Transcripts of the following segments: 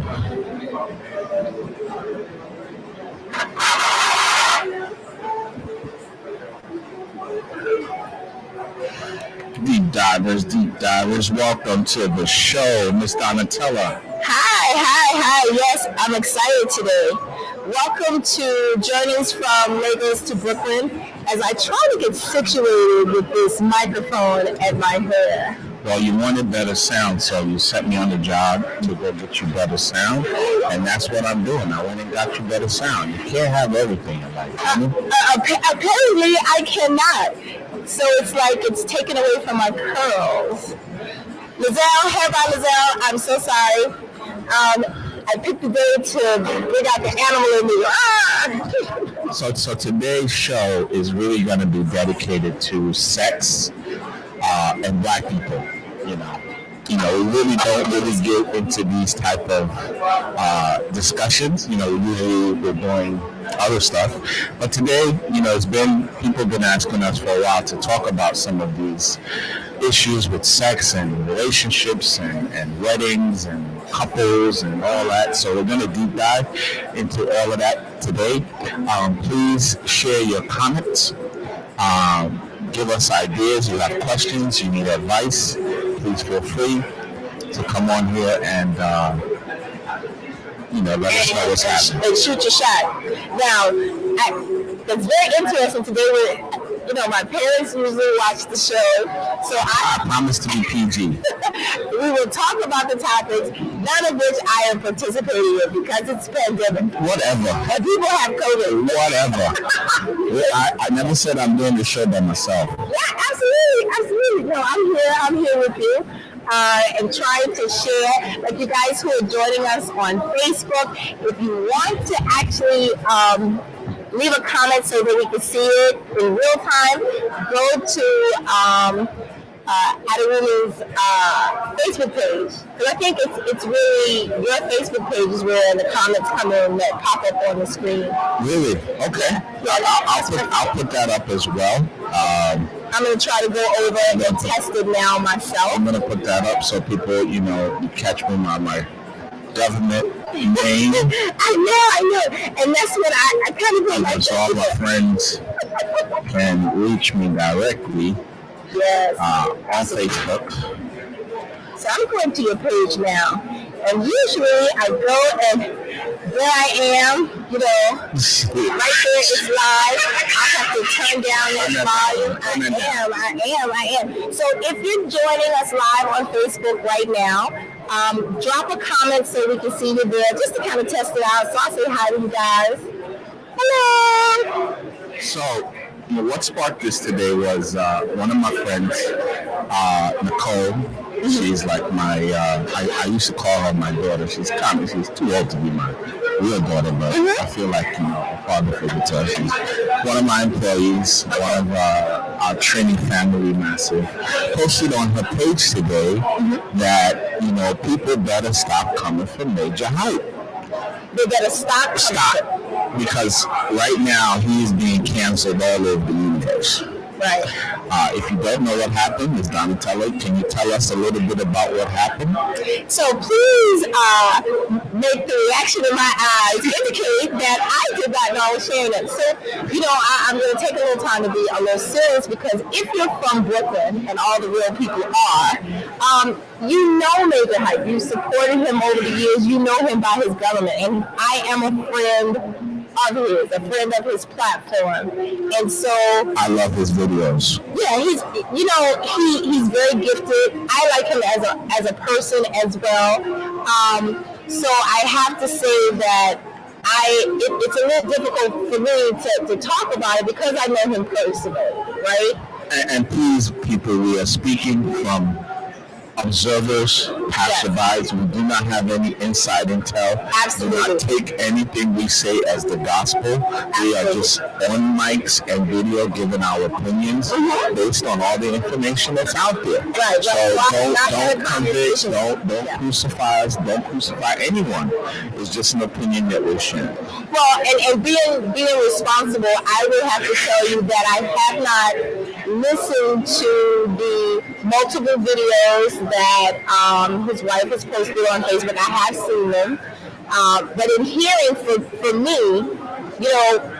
Deep divers, welcome to the show, Miss Donatella. Hi. Yes, I'm excited today. Welcome to Journeys from Lagos to Brooklyn as I try to get situated with this microphone at my hair. Well, you wanted better sound, so you set me on the job to go get you better sound, and that's what I'm doing. I went and got you better sound. You can't have everything in life. Apparently, I cannot. So it's like it's taken away from my curls. Lizelle, hair by Lizelle, I'm so sorry. I picked the day to bring out the animal in me. So today's show is really going to be dedicated to sex and black people. We really don't get into these type of discussions. Usually we're doing other stuff, but today, people been asking us for a while to talk about some of these issues with sex and relationships and weddings and couples and all that. So we're going to deep dive into all of that today. Please share your comments. Give us ideas. You have questions. You need advice. Please feel free to come on here and let us know what's happening. And shoot your shot. Now, it's very interesting today. My parents usually watch the show, so I promise to be PG. We will talk about the topics, none of which I am participating in because it's pandemic. Whatever. And people have COVID. Whatever. I never said I'm doing the show by myself. Yeah, absolutely. No, I'm here with you. And trying to share, like you guys who are joining us on Facebook, if you want to actually leave a comment so that we can see it in real time, go to Aderumi's Facebook page. Because I think it's really, your Facebook page is where the comments come in that pop up on the screen. Really? Okay. I'll put that up as well. I'm going to try to go over and test it now myself. I'm going to put that up so people, catch me by my government name. I know. And that's what I kind of like. So all my friends can reach me directly on Facebook. So I'm going to your page now. And usually I go and there I am, right there it's live. I have to turn down this volume. I am. So if you're joining us live on Facebook right now, drop a comment so we can see you there, just to kind of test it out. So I'll say hi to you guys. Hello. So, what sparked this today was one of my friends, Nicole. She's like my, I used to call her my daughter. She's too old to be my real daughter, but I feel like, a father figure to her. She's one of my employees, one of our training family massive, posted on her page today that, people better stop coming for Major Hype. They better stop. Because right now he is being canceled all over the universe. Right. If you don't know what happened, Ms. Donatella, can you tell us a little bit about what happened? So please make the reaction in my eyes indicate that I did not know I was sharing it. So, I'm going to take a little time to be a little serious because if you're from Brooklyn, and all the real people are, you know Major Hype. You supported him over the years. You know him by his government. And I am a friend a friend of his platform, and so I love his videos. Yeah, he's very gifted. I like him as a person as well. So I have to say that it's a little difficult for me to talk about it because I know him personally, right? And please, people, we are speaking from observers, passerbys. We do not have any inside intel. Absolutely. Do not take anything we say as the gospel. Absolutely. We are just on mics and video giving our opinions based on all the information that's out there. Right. So don't convict, don't crucify us, don't crucify anyone. It's just an opinion that we're sharing. Well, and being responsible, I will have to tell you that I have not listened to the multiple videos that his wife has posted on Facebook. I have seen them. But in hearing for me, you know,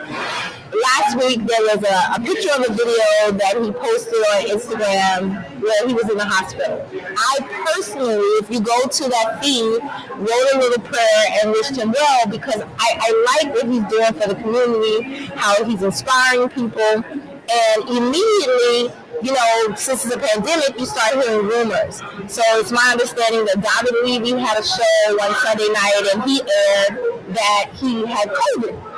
last week there was a picture of a video that he posted on Instagram where he was in the hospital. I personally, if you go to that feed, wrote a little prayer and wished him well because I like what he's doing for the community, how he's inspiring people. And immediately, you know, since it's a pandemic, you start hearing rumors. So it's my understanding that David Levy had a show one Sunday night and he aired that he had COVID.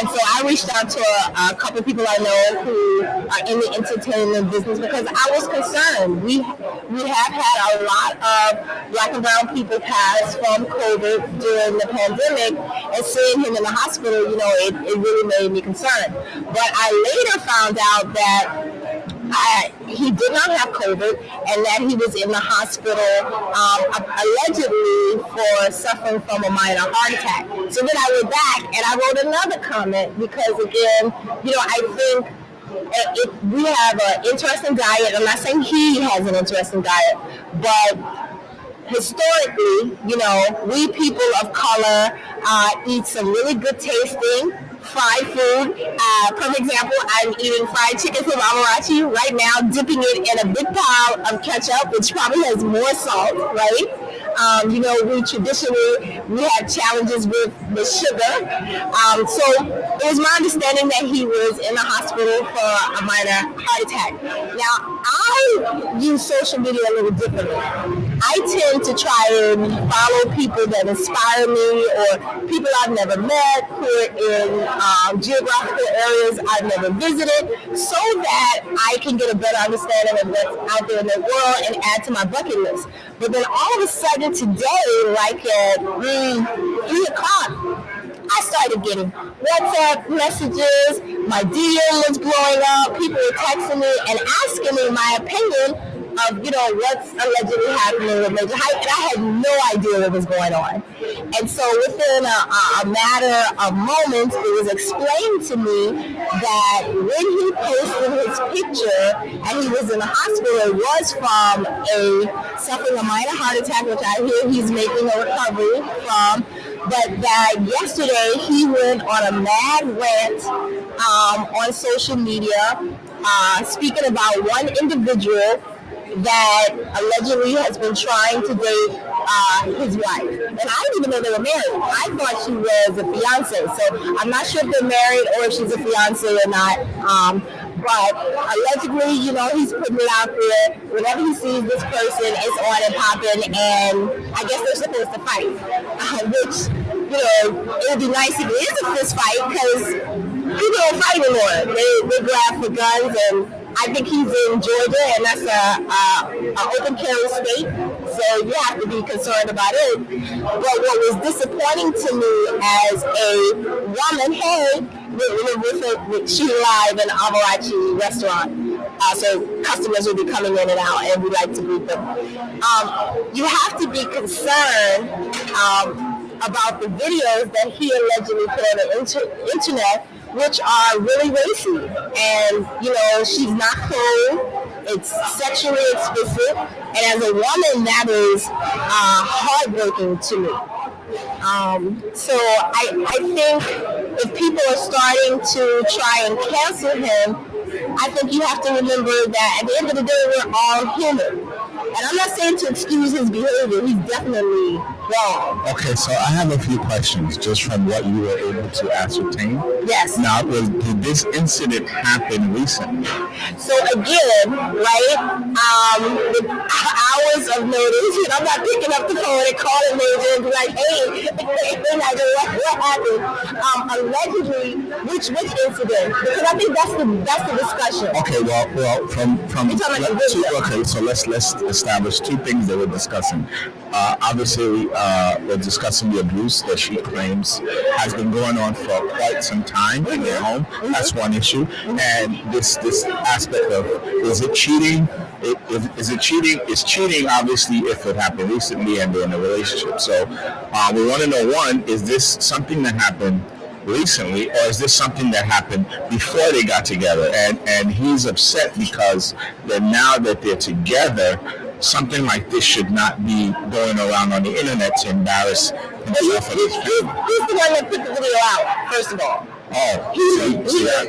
And so I reached out to a couple of people I know who are in the entertainment business because I was concerned. We have had a lot of Black and brown people pass from COVID during the pandemic, and seeing him in the hospital, you know, it really made me concerned. But I later found out that he did not have COVID and that he was in the hospital allegedly for suffering from a minor heart attack. So then I went back and I wrote another comment because, again, you know, I think we have an interesting diet. I'm not saying he has an interesting diet, but historically, you know, we people of color eat some really good tasting fried food. Perfect example, I'm eating fried chicken from Amarachi right now, dipping it in a big pile of ketchup, which probably has more salt, right? You know, we traditionally, we have challenges with the sugar. So it was my understanding that he was in the hospital for a minor heart attack. Now, I use social media a little differently. I tend to try and follow people that inspire me or people I've never met who are in geographical areas I've never visited so that I can get a better understanding of what's out there in the world and add to my bucket list. But then all of a sudden today, like at 3 o'clock, I started getting WhatsApp messages, my DM was blowing up, people were texting me and asking me my opinion of, you know, what's allegedly happening with Major Hype, and I had no idea what was going on. And so within a matter of moments, it was explained to me that when he posted his picture and he was in the hospital, it was from suffering a minor heart attack, which I hear he's making a recovery from, but that yesterday he went on a mad rant on social media speaking about one individual that allegedly has been trying to date his wife. And I didn't even know they were married. I thought she was a fiance. So I'm not sure if they're married or if she's a fiance or not. But allegedly, you know, he's putting it out there. Whenever he sees this person, it's on and popping. And I guess they're supposed to fight. Which, you know, it would be nice if it is a fist fight because people don't fight anymore. They grab for guns, and I think he's in Georgia, and that's an open carry state, so you have to be concerned about it. But what was disappointing to me as a woman, we're shooting live in Amarachi restaurant, so customers will be coming in and out, and we like to greet them. You have to be concerned about the videos that he allegedly put on the internet, which are really racy. And, you know, she's not cool. It's sexually explicit. And as a woman, that is heartbreaking to me. So I think if people are starting to try and cancel him, I think you have to remember that at the end of the day, we're all human. And I'm not saying to excuse his behavior. He's definitely wrong. Okay, so I have a few questions just from what you were able to ascertain. Yes. Now, did this incident happen recently? So again, right, with hours of notice, and I'm not picking up the phone and calling Major and be like, hey, what happened? Allegedly, which incident? Because I think that's the discussion. Okay, well, so let's establish two things that we're discussing. Obviously, we're discussing the abuse that she claims has been going on for quite some time in their home. That's one issue. And this aspect of, is it cheating? Is it cheating? It's cheating, obviously, if it happened recently and they're in a relationship. So we want to know, one, is this something that happened recently, or is this something that happened before they got together? And he's upset because now that they're together, something like this should not be going around on the internet to embarrass himself and his family. He's the one that put the video out, first of all. Oh, see what I'm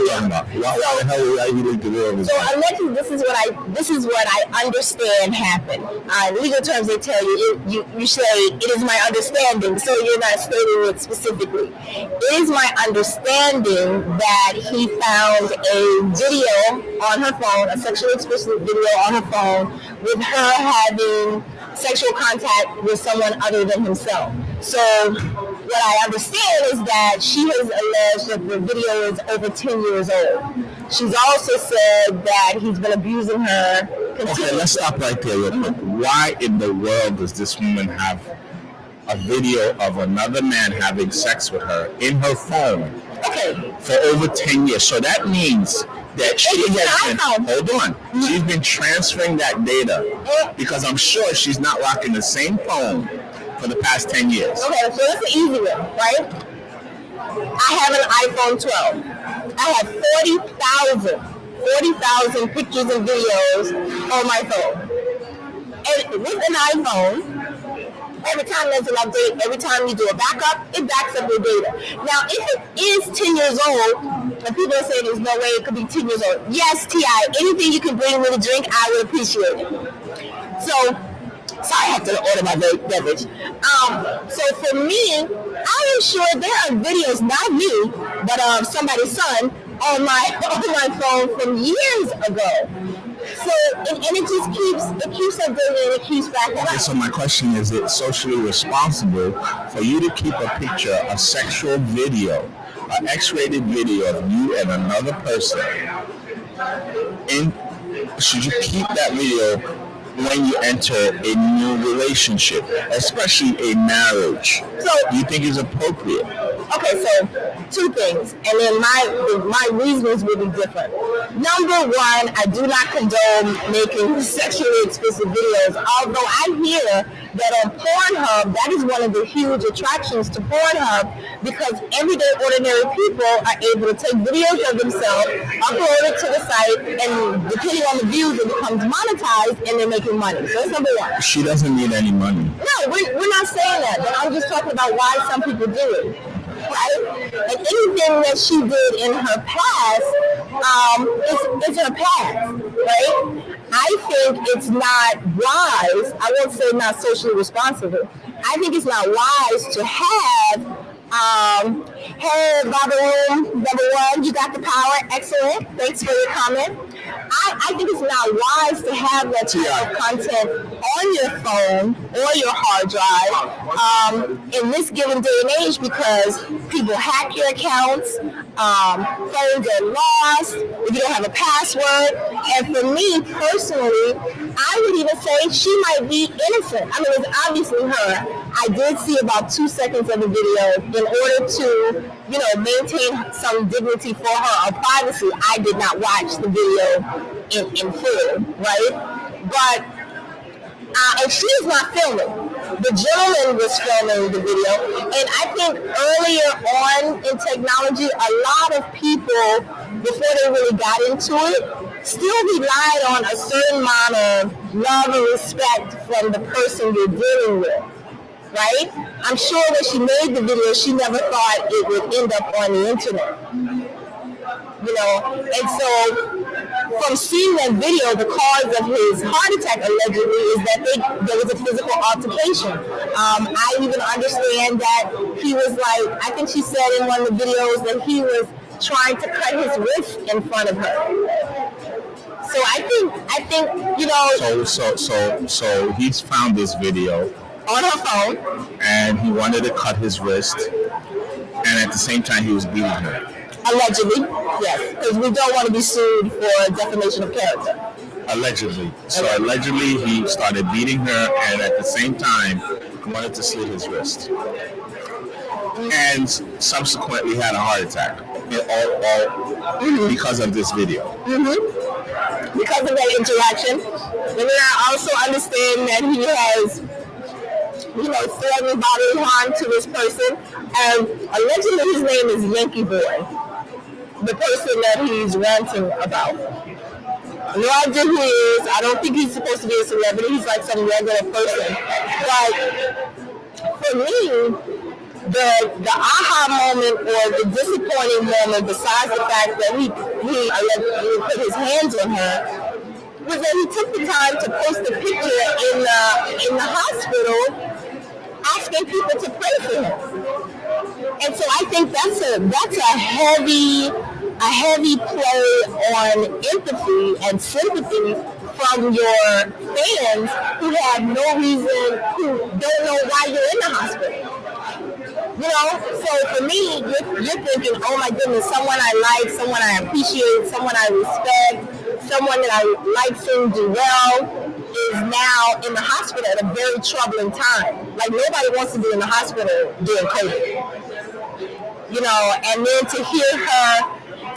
talking about. Why the hell would he leak the video? So allegedly, this is what I understand happened. In legal terms, they tell you you say it is my understanding, so you're not stating it specifically. It is my understanding that he found a video on her phone, a sexually explicit video on her phone, with her having sexual contact with someone other than himself. So what I understand is that she has alleged that the video is over 10 years old. She's also said that he's been abusing her continuously. Okay, let's stop right there real quick. Why in the world does this woman have a video of another man having sex with her in her phone for over 10 years? So that means that she has been, hold on, she's been transferring that data because I'm sure she's not rocking the same phone for the past 10 years. Okay, so that's the easy one, right? I have an iPhone 12. I have 40,000 pictures and videos on my phone. And with an iPhone, every time there's an update, every time you do a backup, it backs up your data. Now, if it is 10 years old, and people are saying there's no way it could be 10 years old, yes, T.I., anything you can bring me to drink, I would appreciate it. So I have to order my beverage. So for me, I am sure there are videos, not me, but of somebody's son on my phone from years ago. So and it just keeps updating and it keeps backing up. Okay, so my question is it socially responsible for you to keep a picture, a sexual video, an X-rated video of you and another person? Should you keep that video when you enter a new relationship, especially a marriage? So do you think it's appropriate? Okay, so two things, and then my reasons will be different. Number one, I do not condone making sexually explicit videos, although I hear that on Pornhub, that is one of the huge attractions to Pornhub, because everyday ordinary people are able to take videos of themselves, upload it to the site, and depending on the views, it becomes monetized, and they're making money. So that's number one. She doesn't need any money. No, we're not saying that, but I'm just talking about why some people do it. Right? And anything that she did in her past is her past, right? I think it's not wise. I won't say not socially responsible. I think it's not wise to have hey, Baba Room, number one, you got the power. Excellent. Thanks for your comment. I think it's not wise to have that type of content on your phone or your hard drive in this given day and age, because people hack your accounts, phones are lost, if you don't have a password. And for me personally, I would even say she might be innocent. I mean, it's obviously her. I did see about 2 seconds of the video in order to, maintain some dignity for her or privacy. I did not watch the video in full, right? But, and she's not filming. The gentleman was filming the video. And I think earlier on in technology, a lot of people, before they really got into it, still relied on a certain amount of love and respect from the person you're dealing with. Right? I'm sure when she made the video, she never thought it would end up on the internet. And so from seeing that video, the cause of his heart attack allegedly is that there was a physical altercation. I even understand that he was like, I think she said in one of the videos that he was trying to cut his wrist in front of her. So I think So he's found this video on her phone, and he wanted to cut his wrist, and at the same time he was beating her. Allegedly, yes, because we don't want to be sued for defamation of character. Allegedly. So allegedly he started beating her, and at the same time wanted to slit his wrist. And subsequently had a heart attack. All because of this video. Mm-hmm. Because of that interaction. And then I also understand that he has threatening bodily harm to this person. And allegedly his name is Yankee Boy, the person that he's ranting about. No idea who he is. I don't think he's supposed to be a celebrity. He's like some regular person. But for me, the aha moment or the disappointing moment, besides the fact that he put his hands on her, was that he took the time to post a picture in the hospital asking people to pray for him. And so I think that's a heavy play on empathy and sympathy from your fans who have no reason, who don't know why you're in the hospital. You know, so for me, you're thinking, oh my goodness, someone I like, someone I appreciate, someone I respect, someone that I like seeing do well is now in the hospital at a very troubling time. Like nobody wants to be in the hospital during COVID. You know, and then to hear her,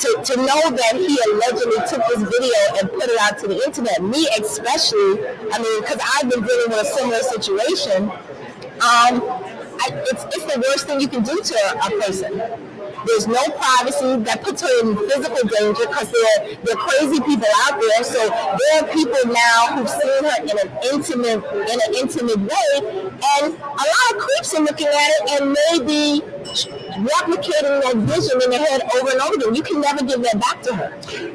to know that he allegedly took this video and put it out to the internet, me especially, I mean, because I've been dealing with a similar situation, it's the worst thing you can do to a person. There's no privacy. That puts her in physical danger because there are crazy people out there. So there are people now who've seen her in an intimate way, and a lot of creeps are looking at it and maybe replicating that vision in their head over and over again. You can never give that back to her.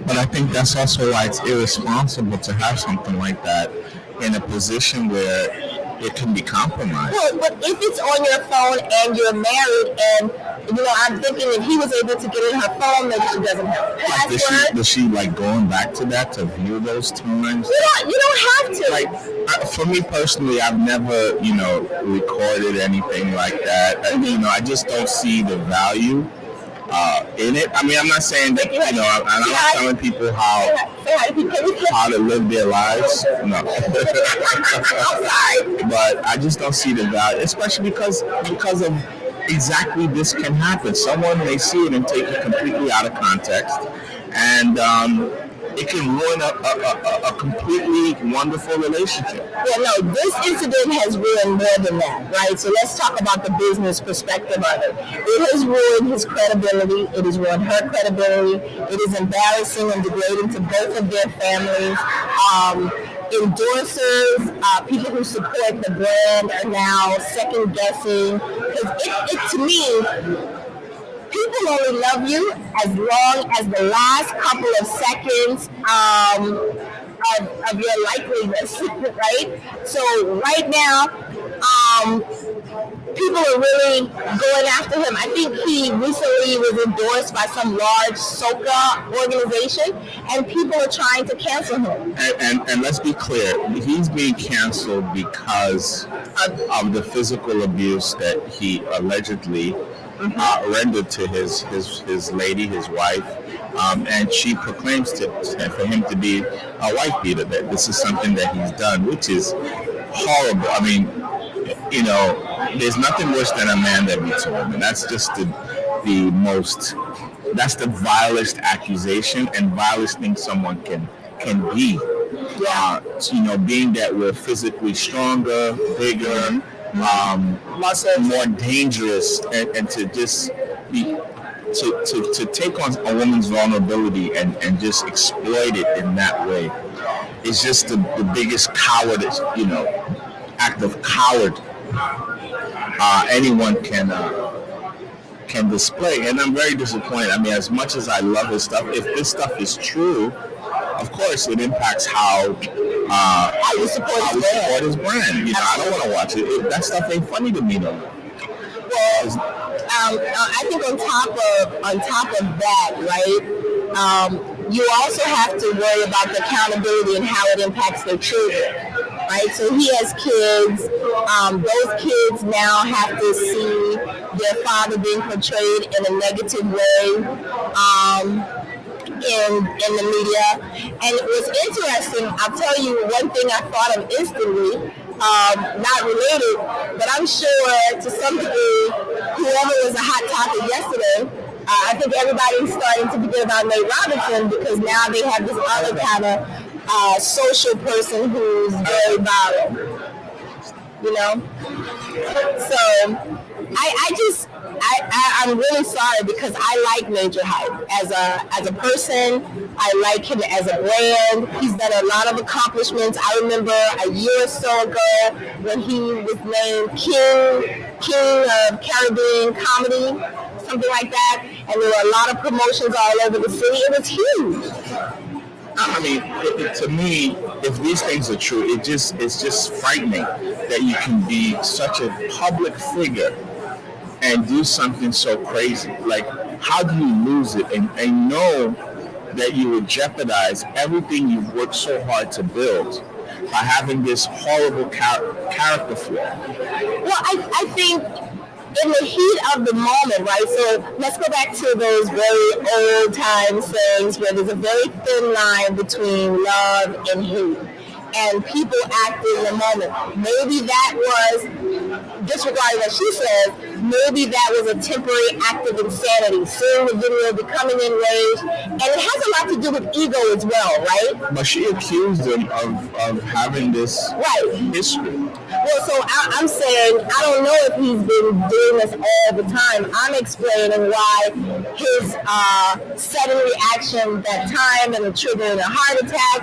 But I think that's also why it's irresponsible to have something like that in a position where it can be compromised. Well, but if it's on your phone and you're married, and you know, I'm thinking if he was able to get in her phone, maybe she doesn't have a password. Does she like going back to that to view those times? You don't have to. Like for me personally, I've never recorded anything like that. Mm-hmm. You know, I just don't see the value in it. I mean, I'm not saying that I'm not telling people how to live their lives. No. I'm sorry. But I just don't see the value, especially because of exactly this can happen. Someone may see it and take it completely out of context, and it can ruin a completely wonderful relationship. Yeah, no, this incident has ruined more than that, right? So let's talk about the business perspective of it. It has ruined his credibility. It has ruined her credibility. It is embarrassing and degrading to both of their families. Endorsers, people who support the brand are now second guessing. Because to me, people only love you as long as the last couple of seconds of your likeliness, right? So right now, people are really going after him. I think he recently was endorsed by some large soca organization, and people are trying to cancel him. And let's be clear, he's being canceled because of the physical abuse that he allegedly rendered to his lady, his wife, and she proclaims for him to be a wife beater, that this is something that he's done, which is horrible. I mean, you know, there's nothing worse than a man that beats a woman. That's just that's the vilest accusation and vilest thing someone can be. Being that we're physically stronger, bigger, more dangerous, and to just be to take on a woman's vulnerability and just exploit it in that way is just the biggest cowardice, act of coward anyone can display. And I'm very disappointed. I mean, as much as I love his stuff, if this stuff is true, of course it impacts how you support his brand. I don't want to watch it. That stuff ain't funny to me though. Well, I think on top of that, right? You also have to worry about the accountability and how it impacts their children, right? So he has kids. Those kids now have to see their father being portrayed in a negative way. In the media. And it was interesting. I'll tell you one thing I thought of instantly, not related, but I'm sure to some degree, whoever was a hot topic yesterday, I think everybody's starting to forget about Nate Robinson because now they have this other kind of social person who's very viral. you know. So I'm really sorry because I like Major Hype as a person. I like him as a brand. He's done a lot of accomplishments. I remember a year or so ago when he was named King of Caribbean Comedy, something like that, and there were a lot of promotions all over the city. It was huge. I mean, to me, if these things are true, it's just frightening that you can be such a public figure and do something so crazy. Like, how do you lose it and know that you would jeopardize everything you've worked so hard to build by having this horrible character flaw? Well, I think in the heat of the moment, right? So let's go back to those very old time sayings where there's a very thin line between love and hate. And people act in the moment. Maybe that was, disregarding what she says, maybe that was a temporary act of insanity, seeing the video, becoming enraged, and it has a lot to do with ego as well, right? But she accused him of having this history. Well, so I'm saying, I don't know if he's been doing this all the time. I'm explaining why his sudden reaction that time and triggering a heart attack,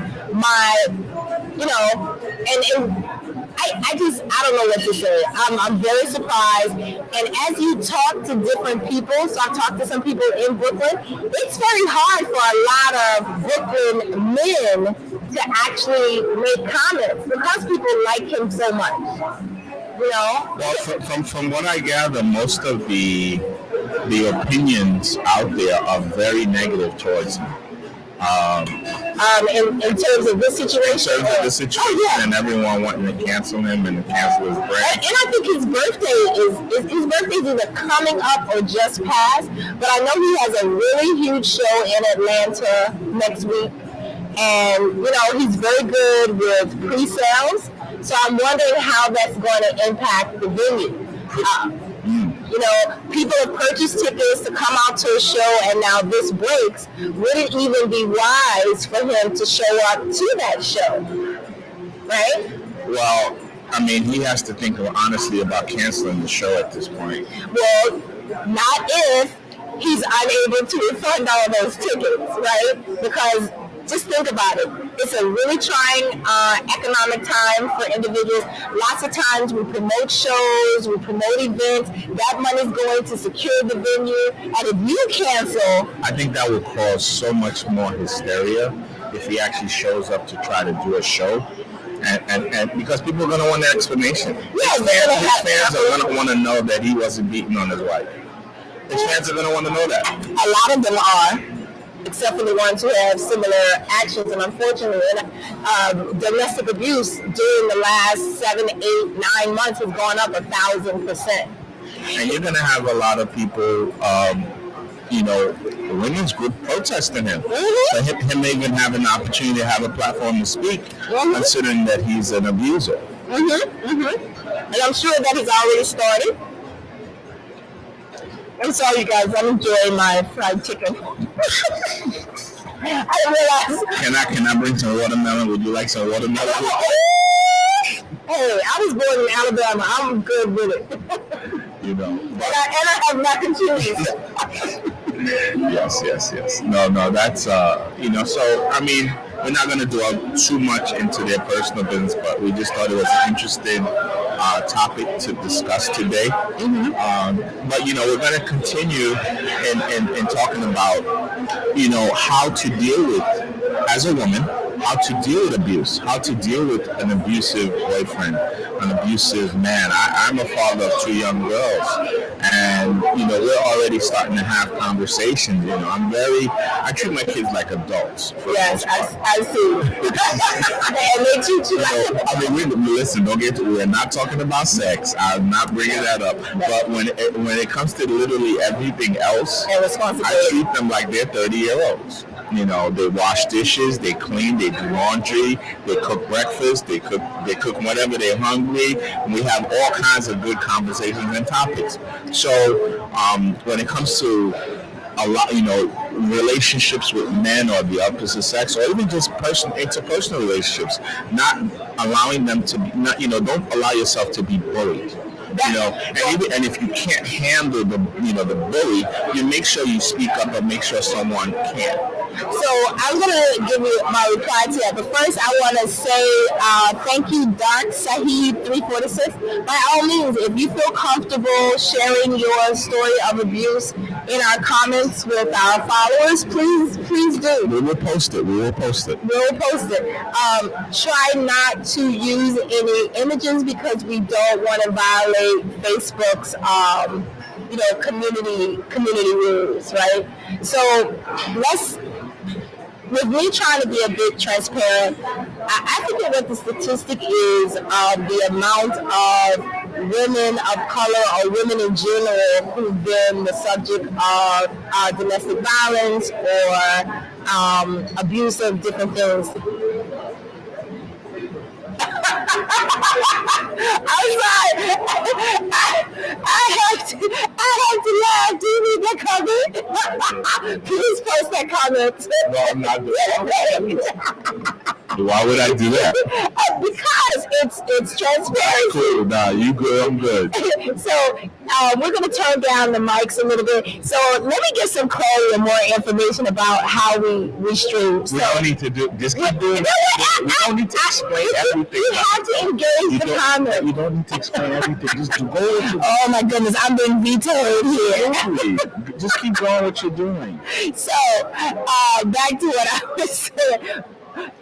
I don't know what to say. I'm very surprised. And as you talk to different people, so I talked to some people in Brooklyn, it's very hard for a lot of Brooklyn men to actually make comments because people like him so much. You know? Well, from what I gather, most of the opinions out there are very negative towards him. In terms of this situation? In terms of the situation, and everyone wanting to cancel him and cancel his brand. And I think his birthday is either coming up or just passed. But I know he has a really huge show in Atlanta next week. And, he's very good with pre-sales. So I'm wondering how that's going to impact the venue. People have purchased tickets to come out to a show, and now this breaks. Would it even be wise for him to show up to that show? Right? Well, I mean, he has to think honestly about canceling the show at this point. Well, not if he's unable to refund all those tickets, right? Because just think about it. It's a really trying economic time for individuals. Lots of times we promote shows, we promote events. That money's going to secure the venue. And if you cancel... I think that will cause so much more hysteria if he actually shows up to try to do a show. And because people are going to want an explanation. Yeah, his fans are going to want to know that he wasn't beating on his wife. His fans are going to want to know that. A lot of them are. Except for the ones who have similar actions. And unfortunately, domestic abuse during the last 7, 8, 9 months has gone up 1,000%. And you're going to have a lot of people, women's group protesting him. Mm-hmm. So him even having the opportunity to have a platform to speak, considering that he's an abuser. Mm-hmm. Mm-hmm. And I'm sure that has already started. I'm sorry, you guys. I'm enjoying my fried chicken. I realize. Can I bring some watermelon? Would you like some watermelon? Hey, I was born in Alabama. I'm good with it. And I have mac and cheese. Yes. No. That's So I mean, we're not going to delve too much into their personal business, but we just thought it was an interesting topic to discuss today. Mm-hmm. But we're going to continue in talking about how to deal with, as a woman, how to deal with abuse, how to deal with an abusive boyfriend, an abusive man. I'm a father of 2 young girls, and we're already starting to have conversations. I treat my kids like adults. Yes, I see. And they treat you like. Listen, we're not talking about sex. I'm not bringing that up. But when it comes to literally everything else, I treat them like they're 30-year-olds. They wash dishes, they clean, they do laundry, they cook breakfast, they cook whenever they're hungry. And we have all kinds of good conversations and topics. So when it comes to a lot, relationships with men or the opposite sex, or even just interpersonal relationships, not allowing them to be, not, don't allow yourself to be bullied. And if you can't handle the bully, you make sure you speak up and make sure someone can. So I'm going to give you my reply to that. But first, I want to say thank you, Dark Sahid 346. By all means, if you feel comfortable sharing your story of abuse in our comments with our followers, please do. We will post it. Try not to use any images because we don't want to violate Facebook's community rules, right? So with me trying to be a bit transparent, I forget what the statistic is of the amount of women of color or women in general who've been the subject of domestic violence or abuse of different things. I'm sorry. I have to laugh. Do you need that comment? Please post that comment. No, I'm not doing that. Why would I do that? Because it's transparency. Cool. Nah, you good. I'm good. So we're going to turn down the mics a little bit. So let me get some clarity and more information about how we stream. We don't need to do. Just keep doing it. We don't need to explain everything. You have to engage the comments. You don't need to explain everything. Just go. Oh my goodness, I'm being vetoed here. Just keep going what you're doing. So back to what I was saying.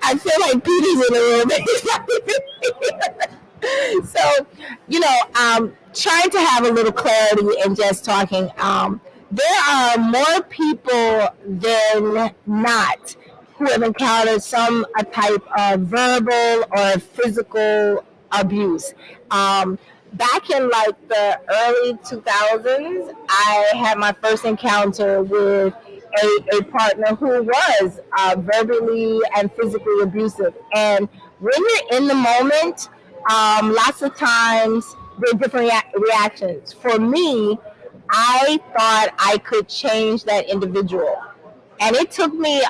I feel like Petey's in the room. So, trying to have a little clarity and just talking. There are more people than not who have encountered some type of verbal or physical abuse. Back in like the early 2000s, I had my first encounter with a partner who was verbally and physically abusive. And when you're in the moment, lots of times there are different reactions. For me, I thought I could change that individual. And it took me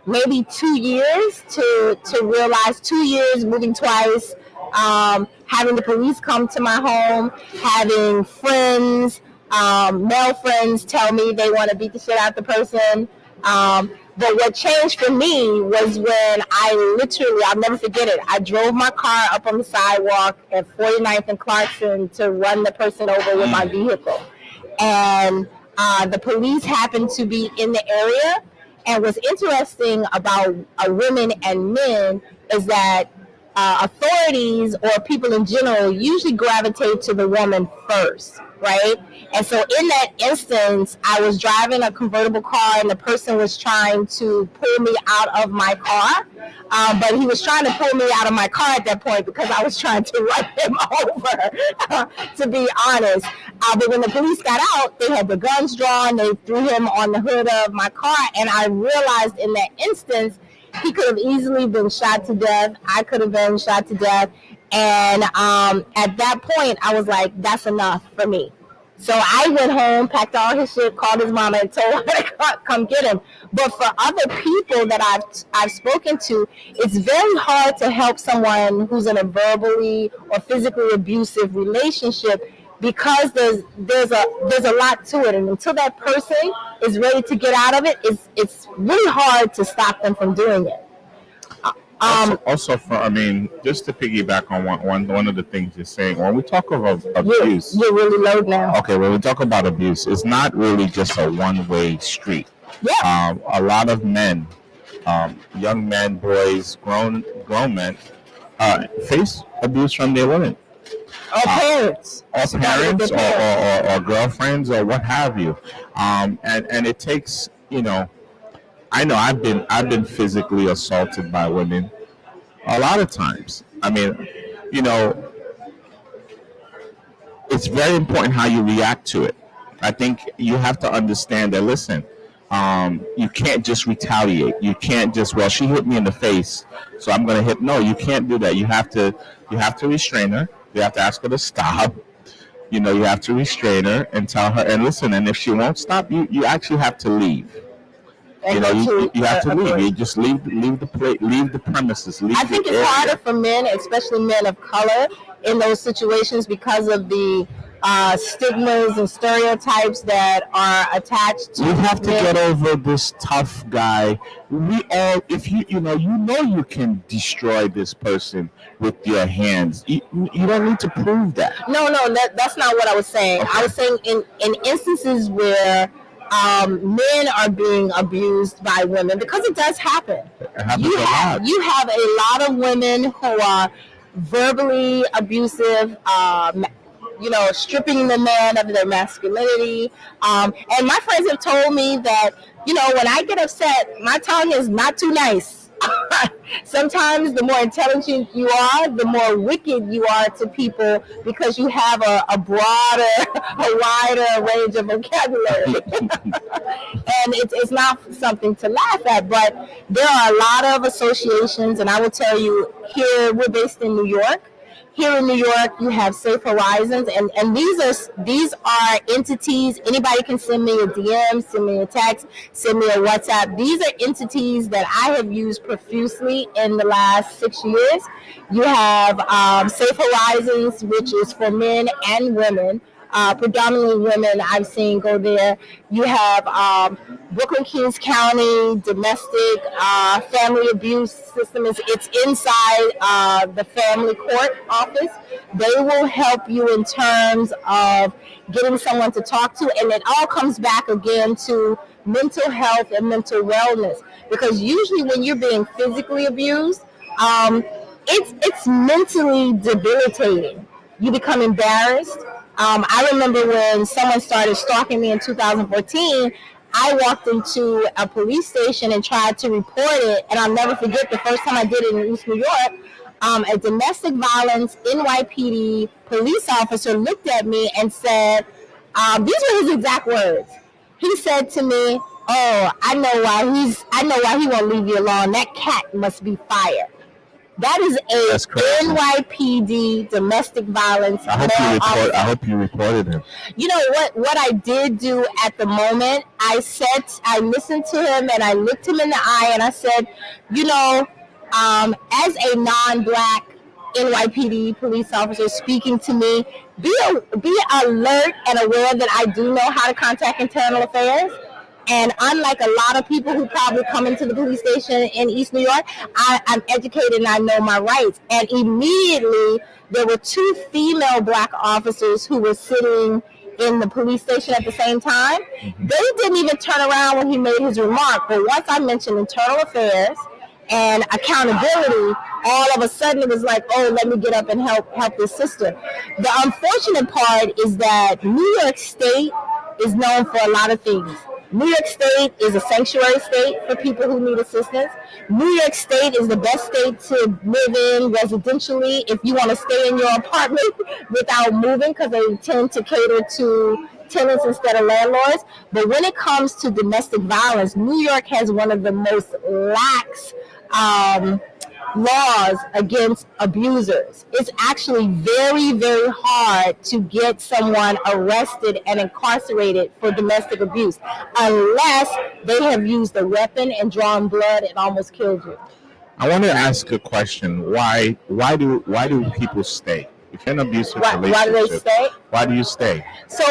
maybe 2 years to realize, 2 years, moving twice, having the police come to my home, having friends, male friends tell me they want to beat the shit out the person. But what changed for me was when I'll never forget it. I drove my car up on the sidewalk at 49th and Clarkson to run the person over with my vehicle. And the police happened to be in the area. And what's interesting about women and men is that authorities or people in general usually gravitate to the woman first, right? And so in that instance, I was driving a convertible car and the person was trying to pull me out of my car. But he was trying to pull me out of my car at that point because I was trying to run him over, to be honest. But when the police got out, they had the guns drawn. They threw him on the hood of my car. And I realized in that instance, he could have easily been shot to death. I could have been shot to death. And at that point, I was like, that's enough for me. So I went home, packed all his shit, called his mama, and told her to come get him. But for other people that I've spoken to, it's very hard to help someone who's in a verbally or physically abusive relationship because there's a lot to it, and until that person is ready to get out of it, it's really hard to stop them from doing it. Just to piggyback on one of the things you're saying, when we talk of abuse, you're really low now. Okay, when we talk about abuse, it's not really just a one-way street. Yeah. A lot of men, young men, boys, grown men, face abuse from their women. Or parents. Or girlfriends or what have you. And it takes, I know I've been physically assaulted by women a lot of times. I mean, it's very important how you react to it. I think you have to understand that, listen, you can't just retaliate. You can't just, well, she hit me in the face, so I'm going to hit. No, you can't do that. You have to restrain her. You have to ask her to stop. You have to restrain her and tell her, and listen, and if she won't stop, you actually have to leave. And You have to leave. agree. You just leave the plate, leave the premises, leave I the think it's area. harder for men, especially men of color, in those situations because of the stigmas and stereotypes that are attached to We have to men. get over this tough guy. We all, if you can destroy this person with your hands. You don't need to prove that. No, that's not what I was saying. Okay. I was saying in instances where men are being abused by women, because it does happen. It happens a lot. You have a lot of women who are verbally abusive, stripping the man of their masculinity. And my friends have told me that, when I get upset, my tongue is not too nice. Sometimes the more intelligent you are, the more wicked you are to people because you have a broader, a wider range of vocabulary. And it's not something to laugh at, but there are a lot of associations, and I will tell you, here we're based in New York. Here in New York, you have Safe Horizons, and these are entities. Anybody can send me a DM, send me a text, send me a WhatsApp. These are entities that I have used profusely in the last 6 years. You have Safe Horizons, which is for men and women. Predominantly women I've seen go there. You have Brooklyn Kings County domestic family abuse system. It's inside the family court office. They will help you in terms of getting someone to talk to, and it all comes back again to mental health and mental wellness. Because usually when you're being physically abused, it's mentally debilitating. You become embarrassed. I remember when someone started stalking me in 2014, I walked into a police station and tried to report it, and I'll never forget the first time I did it in East New York. A domestic violence NYPD police officer looked at me and said, these were his exact words. He said to me, "Oh, I know why he won't leave you alone. That cat must be fired." That is That's a crazy. NYPD domestic violence. I hope you reported him. You know what I did do at the moment? I listened to him and I looked him in the eye and I said, as a non-black NYPD police officer speaking to me, be alert and aware that I do know how to contact internal affairs. And unlike a lot of people who probably come into the police station in East New York, I'm educated and I know my rights. And immediately, there were 2 female black officers who were sitting in the police station at the same time. Mm-hmm. They didn't even turn around when he made his remark. But once I mentioned internal affairs and accountability, all of a sudden it was like, oh, let me get up and help this sister. The unfortunate part is that New York State is known for a lot of things. New York State is a sanctuary state for people who need assistance. New York State is the best state to live in residentially if you want to stay in your apartment without moving, because they tend to cater to tenants instead of landlords. But when it comes to domestic violence, New York has one of the most lax laws against abusers. It's actually very, very hard to get someone arrested and incarcerated for domestic abuse unless they have used a weapon and drawn blood and almost killed you. I want to ask a question. Why do people stay? If you're in an abusive relationship, Why do they stay? Why do you stay? So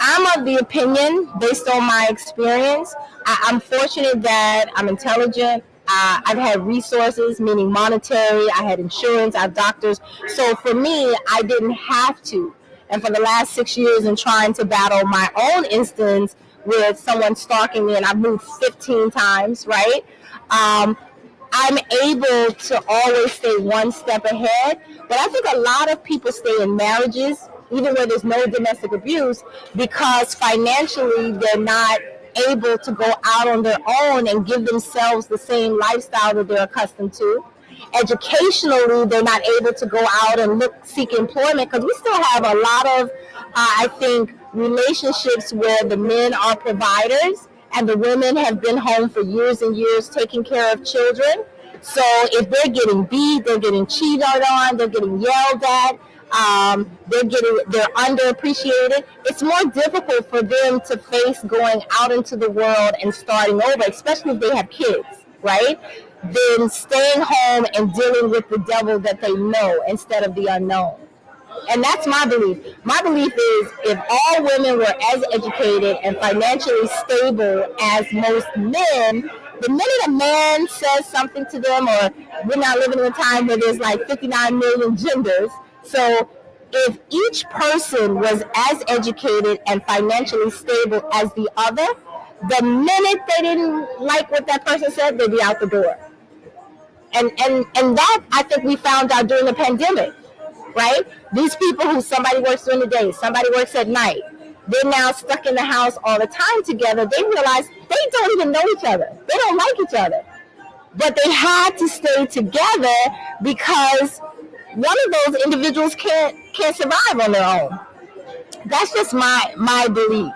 I'm of the opinion, based on my experience, I'm fortunate that I'm intelligent. I've had resources, meaning monetary. I had insurance. I have doctors. So for me, I didn't have to. And for the last 6 years in trying to battle my own instance with someone stalking me, and I've moved 15 times, right? I'm able to always stay one step ahead. But I think a lot of people stay in marriages, even where there's no domestic abuse, because financially they're not able to go out on their own and give themselves the same lifestyle that they're accustomed to. Educationally, they're not able to go out and seek employment, because we still have a lot of, I think, relationships where the men are providers and the women have been home for years and years taking care of children. So if they're getting beat, they're getting cheated on, they're getting yelled at, They're underappreciated. It's more difficult for them to face going out into the world and starting over, especially if they have kids, right? Than staying home and dealing with the devil that they know instead of the unknown. And that's my belief. My belief is if all women were as educated and financially stable as most men, the minute a man says something to them, or we're not living in a time where there's like 59 million genders. So if each person was as educated and financially stable as the other, the minute they didn't like what that person said, they'd be out the door. And that, I think, we found out during the pandemic, right? These people who somebody works during the day, somebody works at night, they're now stuck in the house all the time together. They realize they don't even know each other. They don't like each other. But they had to stay together because one of those individuals can't survive on their own. That's just my belief.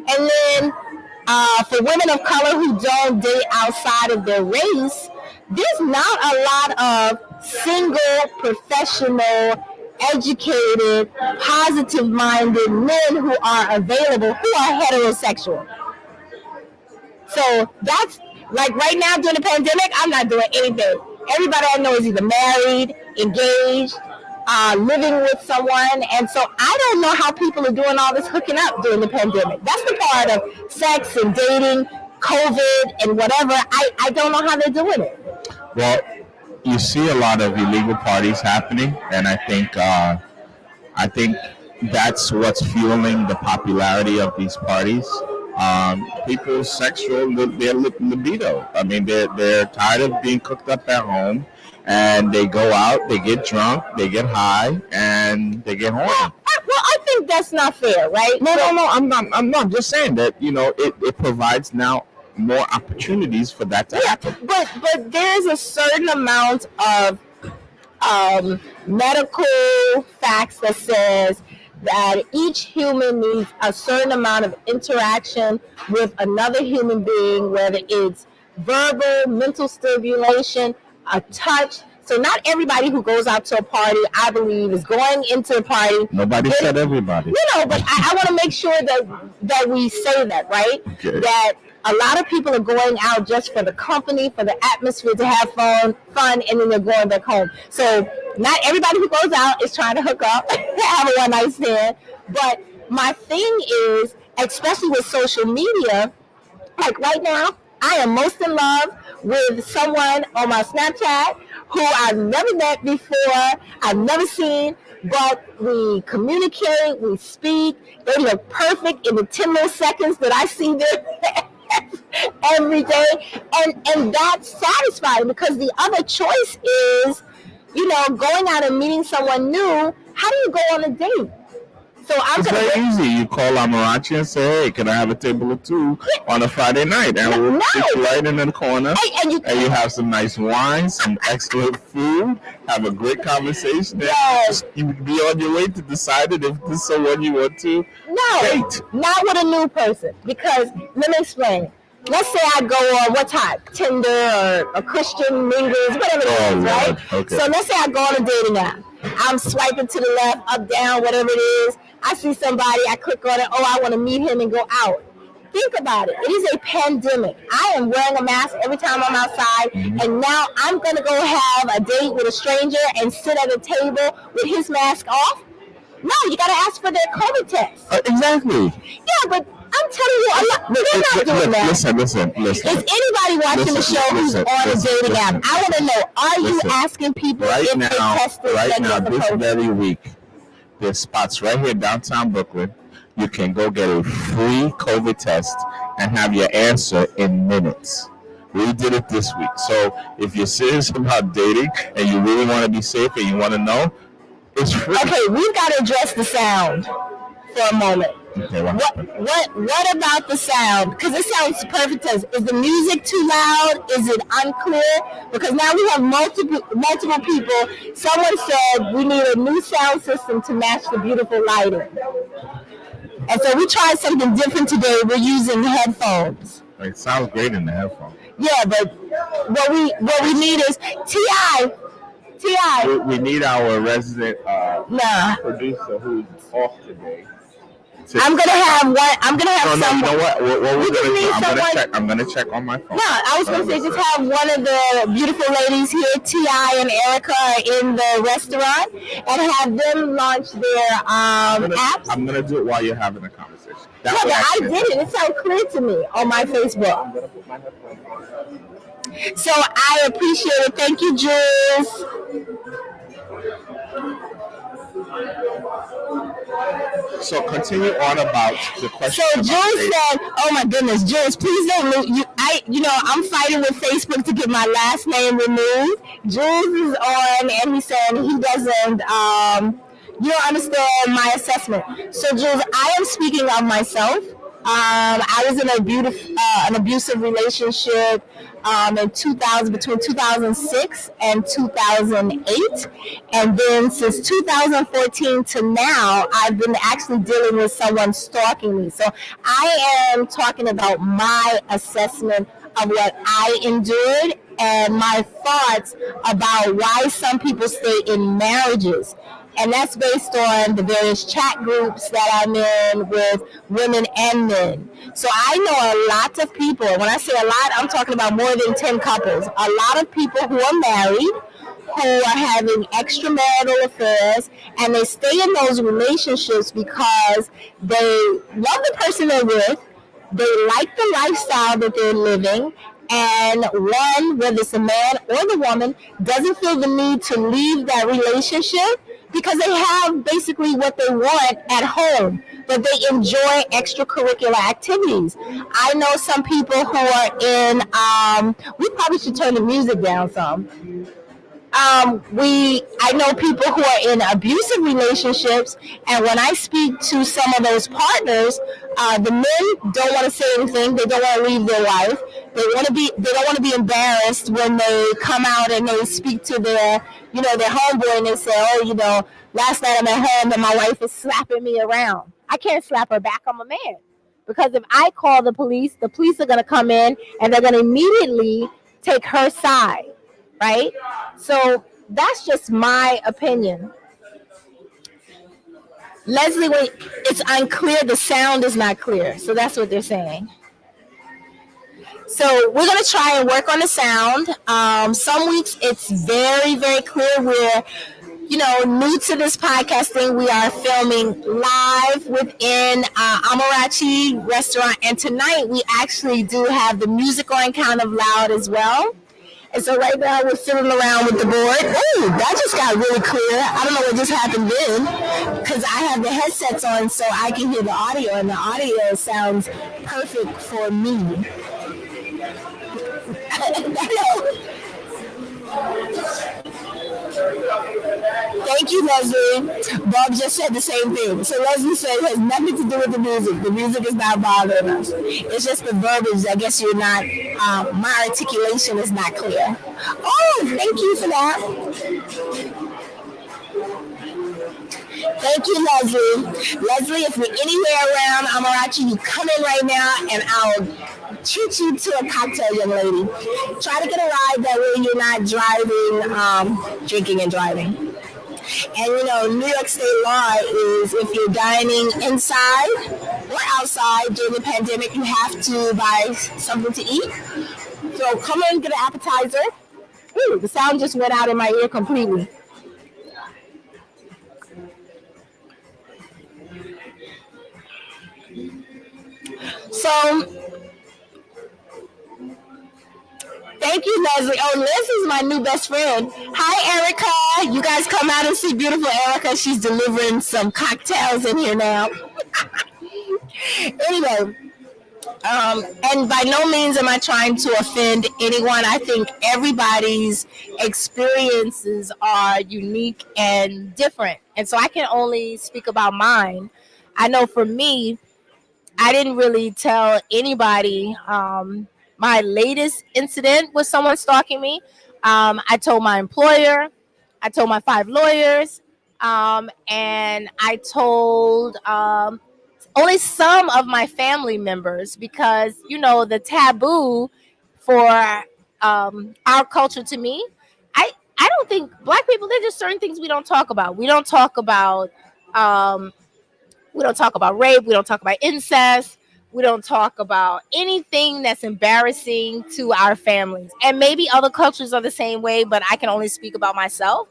And then for women of color who don't date outside of their race, there's not a lot of single, professional, educated, positive-minded men who are available who are heterosexual. So that's like right now during the pandemic, I'm not doing anything. Everybody I know is either married, engaged, living with someone, and so I don't know how people are doing all this hooking up during the pandemic. That's the part of sex and dating, COVID, and whatever. I don't know how they're doing it. Well, you see a lot of illegal parties happening, and I think that's what's fueling the popularity of these parties. People's sexual their libido. I mean, they're tired of being cooked up at home, and they go out, they get drunk, they get high, and they get horny. Well, I think that's not fair, right? No, I'm not. I'm just saying that it provides now more opportunities for that to happen. But there's a certain amount of medical facts that says that each human needs a certain amount of interaction with another human being, whether it's verbal, mental stimulation, a touch. So not everybody who goes out to a party, I believe, is going into a party. Nobody said everybody. But I want to make sure that we say that, right? Okay. That a lot of people are going out just for the company, for the atmosphere, to have fun, and then they're going back home. So not everybody who goes out is trying to hook up, have a one-night stand. But my thing is, especially with social media, like right now, I am most in love with someone on my Snapchat who I've never met before, I've never seen, but we communicate, we speak, they look perfect in the 10 little seconds that I see them every day, and that's satisfying, because the other choice is, going out and meeting someone new. How do you go on a date? So it's very easy. You call Amarachi and say, "Hey, can I have a table of two on a Friday night?" And we'll sit you right in the corner, and you have some nice wine, some excellent food, have a great conversation. Yes. You be on your way to decide if this is someone you want to date. Not with a new person, because let me explain. Let's say I go on what type? Tinder or a Christian Mingles, whatever it is, right? Okay. So let's say I go on a dating app. I'm swiping to the left, up, down, whatever it is. I see somebody, I click on it. Oh, I want to meet him and go out. Think about it. It is a pandemic. I am wearing a mask every time I'm outside, and now I'm going to go have a date with a stranger and sit at a table with his mask off? No, you got to ask for their COVID test. Exactly. Yeah, but I'm telling you, they're not doing that. Listen. Is anybody watching the show who's on a dating app? I want to know, are you asking people if they tested? Right now, this very week, there's spots right here downtown Brooklyn. You can go get a free COVID test and have your answer in minutes. We did it this week. So if you're serious about dating and you really want to be safe and you want to know, it's free. Okay, we've got to address the sound for a moment. Okay, what about the sound? Because it sounds perfect. Is the music too loud? Is it unclear? Because now we have multiple people. Someone said we need a new sound system to match the beautiful lighting. And so we tried something different today. We're using headphones. It sounds great in the headphones. Yeah, but what we need is T.I. We need our resident Nah. producer who's off today. I'm gonna have one. I'm gonna have No, some. you know what? What we're We just gonna do? need I'm gonna someone. check. I'm gonna check on my phone. No, I was gonna say just have one of the beautiful ladies here, Ti and Erica, in the restaurant, and have them launch their apps. I'm gonna do it while you're having a conversation. No, but I did it. It sounds clear to me on my Facebook. I'm gonna put my headphones on. So I appreciate it. Thank you, Jules. So continue on about the question. So Jules said, "Oh my goodness, Jules, please don't lose you. I'm fighting with Facebook to get my last name removed." Jules is on, and he's saying he doesn't. You don't understand my assessment. So Jules, I am speaking of myself. I was in an abusive relationship in 2000, between 2006 and 2008, and then since 2014 to now, I've been actually dealing with someone stalking me. So I am talking about my assessment of what I endured and my thoughts about why some people stay in marriages. And that's based on the various chat groups that I'm in with women and men. So I know a lot of people. When I say a lot, I'm talking about more than 10 couples. A lot of people who are married, who are having extramarital affairs, and they stay in those relationships because they love the person they're with, they like the lifestyle that they're living, and one, whether it's a man or the woman, doesn't feel the need to leave that relationship because they have basically what they want at home, but they enjoy extracurricular activities. I know some people who are in, we probably should turn the music down some. I know people who are in abusive relationships, and when I speak to some of those partners, the men don't want to say anything. They don't want to leave their wife. They don't want to be embarrassed when they come out and they speak to their homeboy and they say, "Oh, last night I'm at home and my wife is slapping me around." I can't slap her back. I'm a man. Because if I call the police are going to come in and they're going to immediately take her side. Right? So that's just my opinion. Leslie, it's unclear. The sound is not clear. So that's what they're saying. So we're going to try and work on the sound. Some weeks it's very, very clear. We're, new to this podcasting. We are filming live within Amarachi restaurant. And tonight we actually do have the music on kind of loud as well. And so right now we're fiddling around with the board. Ooh, that just got really clear. I don't know what just happened then because I have the headsets on so I can hear the audio, and the audio sounds perfect for me. Thank you, Leslie. Bob just said the same thing. So Leslie said it has nothing to do with the music. The music is not bothering us. It's just the verbiage. I guess you're not, my articulation is not clear. Oh, thank you for that. Thank you, Leslie. Leslie, if you're anywhere around Amarachi, you come in right now and I'll treat you to a cocktail, young lady. Try to get a ride, that way you're not driving, drinking and driving. And New York State law is if you're dining inside or outside during the pandemic, you have to buy something to eat. So come in, get an appetizer. Ooh, the sound just went out in my ear completely. So, thank you, Leslie. Oh, Liz is my new best friend. Hi, Erica. You guys come out and see beautiful Erica. She's delivering some cocktails in here now. Anyway, and by no means am I trying to offend anyone. I think everybody's experiences are unique and different. And so I can only speak about mine. I know for me, I didn't really tell anybody my latest incident with someone stalking me. I told my employer, I told my 5 lawyers, and I told only some of my family members because, the taboo for our culture to me, I don't think black people. There's just certain things we don't talk about. We don't talk about. We don't talk about rape. We don't talk about incest. We don't talk about anything that's embarrassing to our families. And maybe other cultures are the same way, but I can only speak about myself.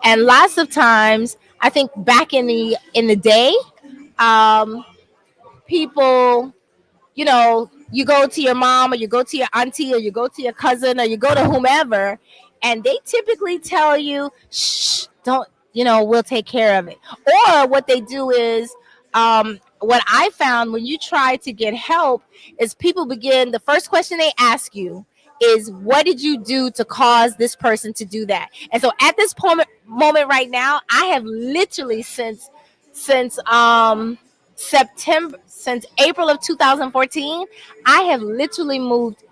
And lots of times, I think back in the day, um, people, you go to your mom or you go to your auntie or you go to your cousin or you go to whomever, and they typically tell you, shh, don't, we'll take care of it. Or what they do is, what I found when you try to get help is the first question they ask you is, what did you do to cause this person to do that? And so at this moment right now, I have literally since April of 2014, I have literally moved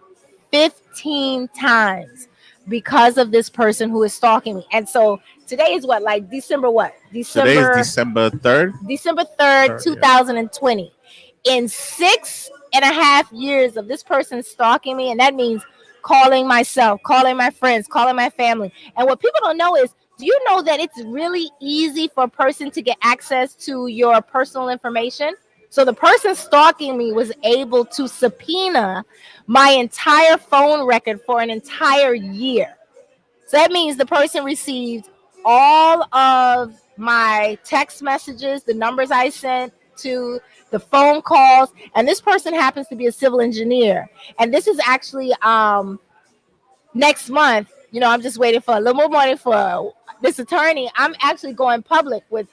15 times because of this person who is stalking me. And so today is what, like December what? Today is December 3rd. December 3rd, 2020. In 6.5 years of this person stalking me, and that means calling myself, calling my friends, calling my family. And what people don't know is, do you know that it's really easy for a person to get access to your personal information? So the person stalking me was able to subpoena my entire phone record for an entire year. So that means the person received all of my text messages, the numbers I sent to, the phone calls, and this person happens to be a civil engineer. And this is actually next month. I'm just waiting for a little more money for this attorney. I'm actually going public with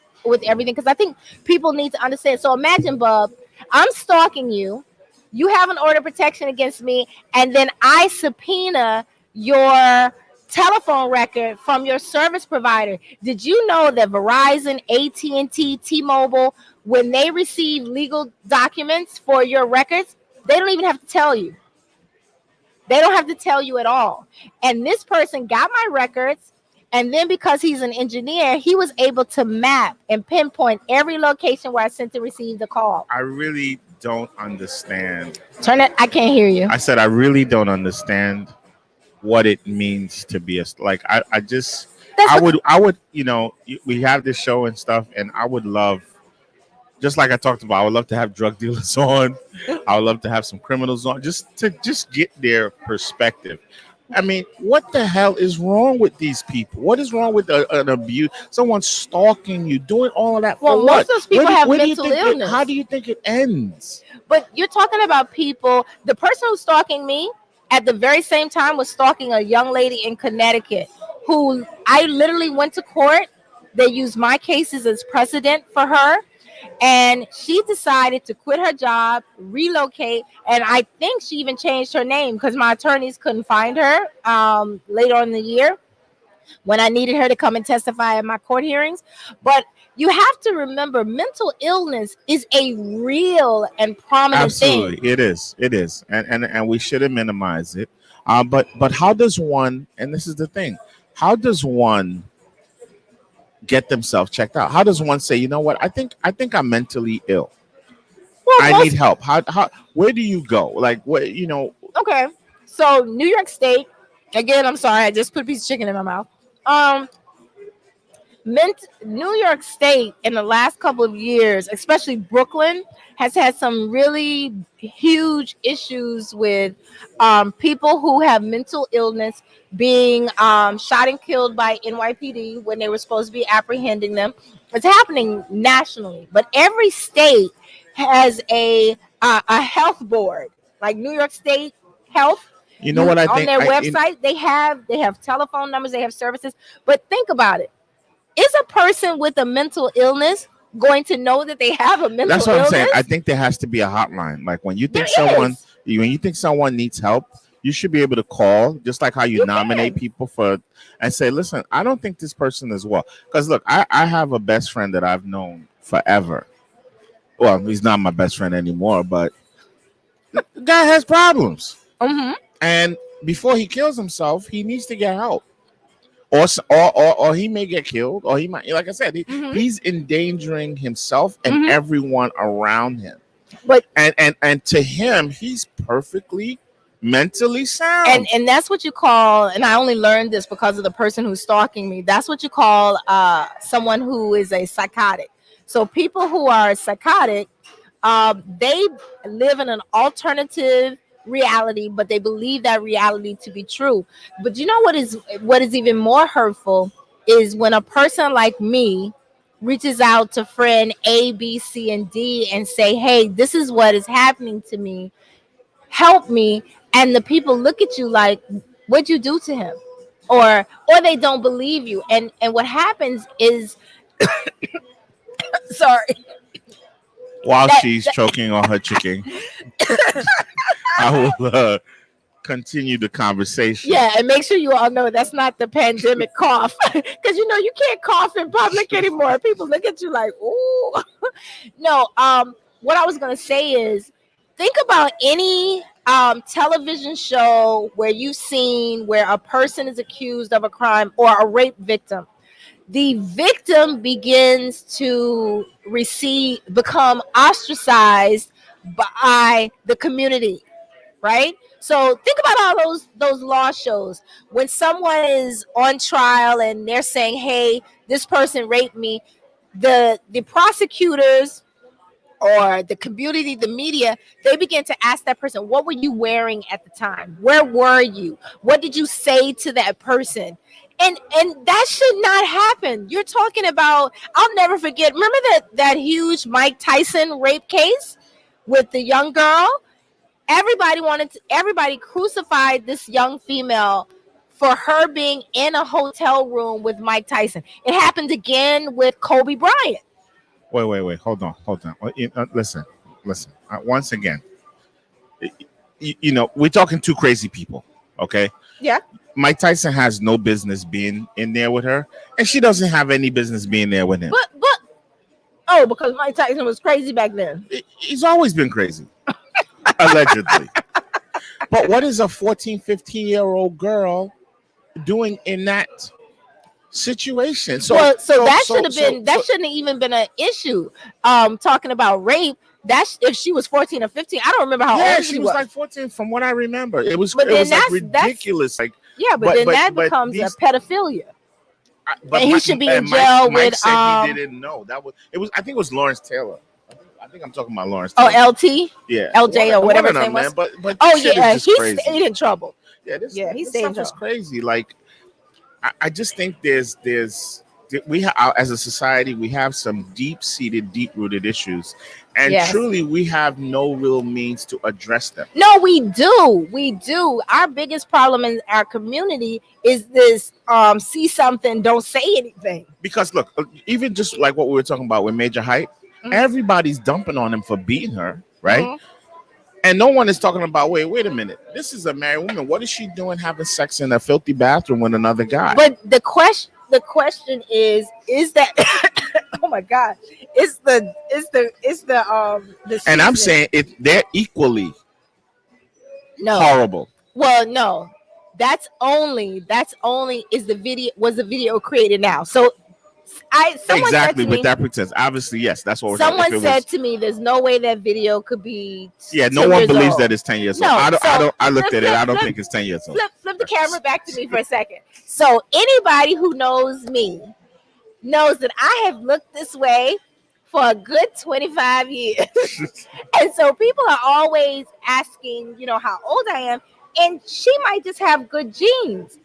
everything because I think people need to understand. So imagine, Bub, I'm stalking you. You have an order of protection against me, and then I subpoena your telephone record from your service provider. Did you know that Verizon, AT&T, T-Mobile, when they receive legal documents for your records, they don't even have to tell you. They don't have to tell you at all. And this person got my records, and then because he's an engineer, he was able to map and pinpoint every location where I sent to receive the call. I really don't understand. Turn it. I can't hear you. I said I really don't understand what it means to be I would we have this show and stuff, and I would love, just like I talked about, I would love to have drug dealers on. I would love to have some criminals on, just to get their perspective. I mean, what the hell is wrong with these people? What is wrong with an abuse? Someone stalking you, doing all of that for what? Most of those people have mental illness. How do you think it ends? But you're talking about people. The person who's stalking me at the very same time was stalking a young lady in Connecticut who I literally went to court. They used my cases as precedent for her. And she decided to quit her job, relocate, and I think she even changed her name because my attorneys couldn't find her later on in the year when I needed her to come and testify at my court hearings. But you have to remember, mental illness is a real and prominent thing. It is, and we shouldn't minimize it. But how does one? And this is the thing: how does one get themselves checked out? How does one say, you know what? I think I'm mentally ill. Well, I need help. How? Where do you go? Like, what? Okay, so New York State. Again, I'm sorry, I just put a piece of chicken in my mouth. New York State in the last couple of years, especially Brooklyn, has had some really huge issues with people who have mental illness being shot and killed by NYPD when they were supposed to be apprehending them. It's happening nationally, but every state has a health board, like New York State Health. You know what I think? On their website, they have telephone numbers, they have services. But think about it. Is a person with a mental illness going to know that they have a mental illness? That's what I'm saying. I think there has to be a hotline. Like when you think someone needs help, you should be able to call, just like how you nominate people and say, listen, I don't think this person is well. Because look, I have a best friend that I've known forever. Well, he's not my best friend anymore, but the guy has problems. Mm-hmm. And before he kills himself, he needs to get help. Or he may get killed, or he might, like I said, he's endangering himself and everyone around him. But and to him, he's perfectly mentally sound. And that's what you call, and I only learned this because of the person who's stalking me, that's what you call someone who is a psychotic. So people who are psychotic, they live in an alternative reality, but they believe that reality to be true. But you know what is even more hurtful is when a person like me reaches out to friend A, B, C, and D and say, "Hey, this is what is happening to me. Help me." And the people look at you like, "What'd you do to him?" Or they don't believe you. And what happens is, sorry, While that- she's choking on her chicken, I will continue the conversation. yeah, and make sure you all know that's not the pandemic cough, because you can't cough in public anymore. People look at you like, "Ooh." No, what I was gonna say is, think about any television show where you've seen where a person is accused of a crime or a rape victim. The victim begins to become ostracized by the community, right? So think about all those law shows when someone is on trial and they're saying, "Hey, this person raped me." The prosecutors or the community, the media, they begin to ask that person, "What were you wearing at the time? Where were you? What did you say to that person?" And that should not happen. You're talking about, I'll never forget, remember that huge Mike Tyson rape case with the young girl? Everybody crucified this young female for her being in a hotel room with Mike Tyson. It happened again with Kobe Bryant. Wait. Hold on. Listen. Once again, we're talking two crazy people. Okay. Yeah. Mike Tyson has no business being in there with her, and she doesn't have any business being there with him. But because Mike Tyson was crazy back then. He's always been crazy, allegedly. But what is a 14, 15-year-old girl doing in that situation? That shouldn't have even been an issue. Talking about rape, that's if she was 14 or 15. I don't remember how old she was like 14 from what I remember. It was ridiculous. But then that becomes a pedophilia. But and he should be in jail Mike with said he didn't know. I think it was Lawrence Taylor. I think I'm talking about Lawrence Taylor. Oh, LT? Yeah. LJ or whatever his name was. But he stayed in trouble. He stayed in trouble. It's crazy. Like, I just think we have, as a society, we have some deep-seated, deep-rooted issues, and truly, we have no real means to address them. No, we do. Our biggest problem in our community is this: see something, don't say anything. Because look, even just like what we were talking about with Major Hype, everybody's dumping on him for beating her, right? Mm-hmm. And no one is talking about, wait a minute. This is a married woman. What is she doing having sex in a filthy bathroom with another guy? But the question is that oh my God, it's the and I'm saying they're equally horrible. Well, no. That's only was the video created now. So exactly with that pretense. Obviously, yes, that's what we're talking. Someone said to me, "There's no way that video could be." Yeah, no one believes that it's 10 years old. I looked at it. I don't think it's 10 years old. Flip the camera back to me for a second. So anybody who knows me knows that I have looked this way for a good 25 years, and so people are always asking, how old I am, and she might just have good genes.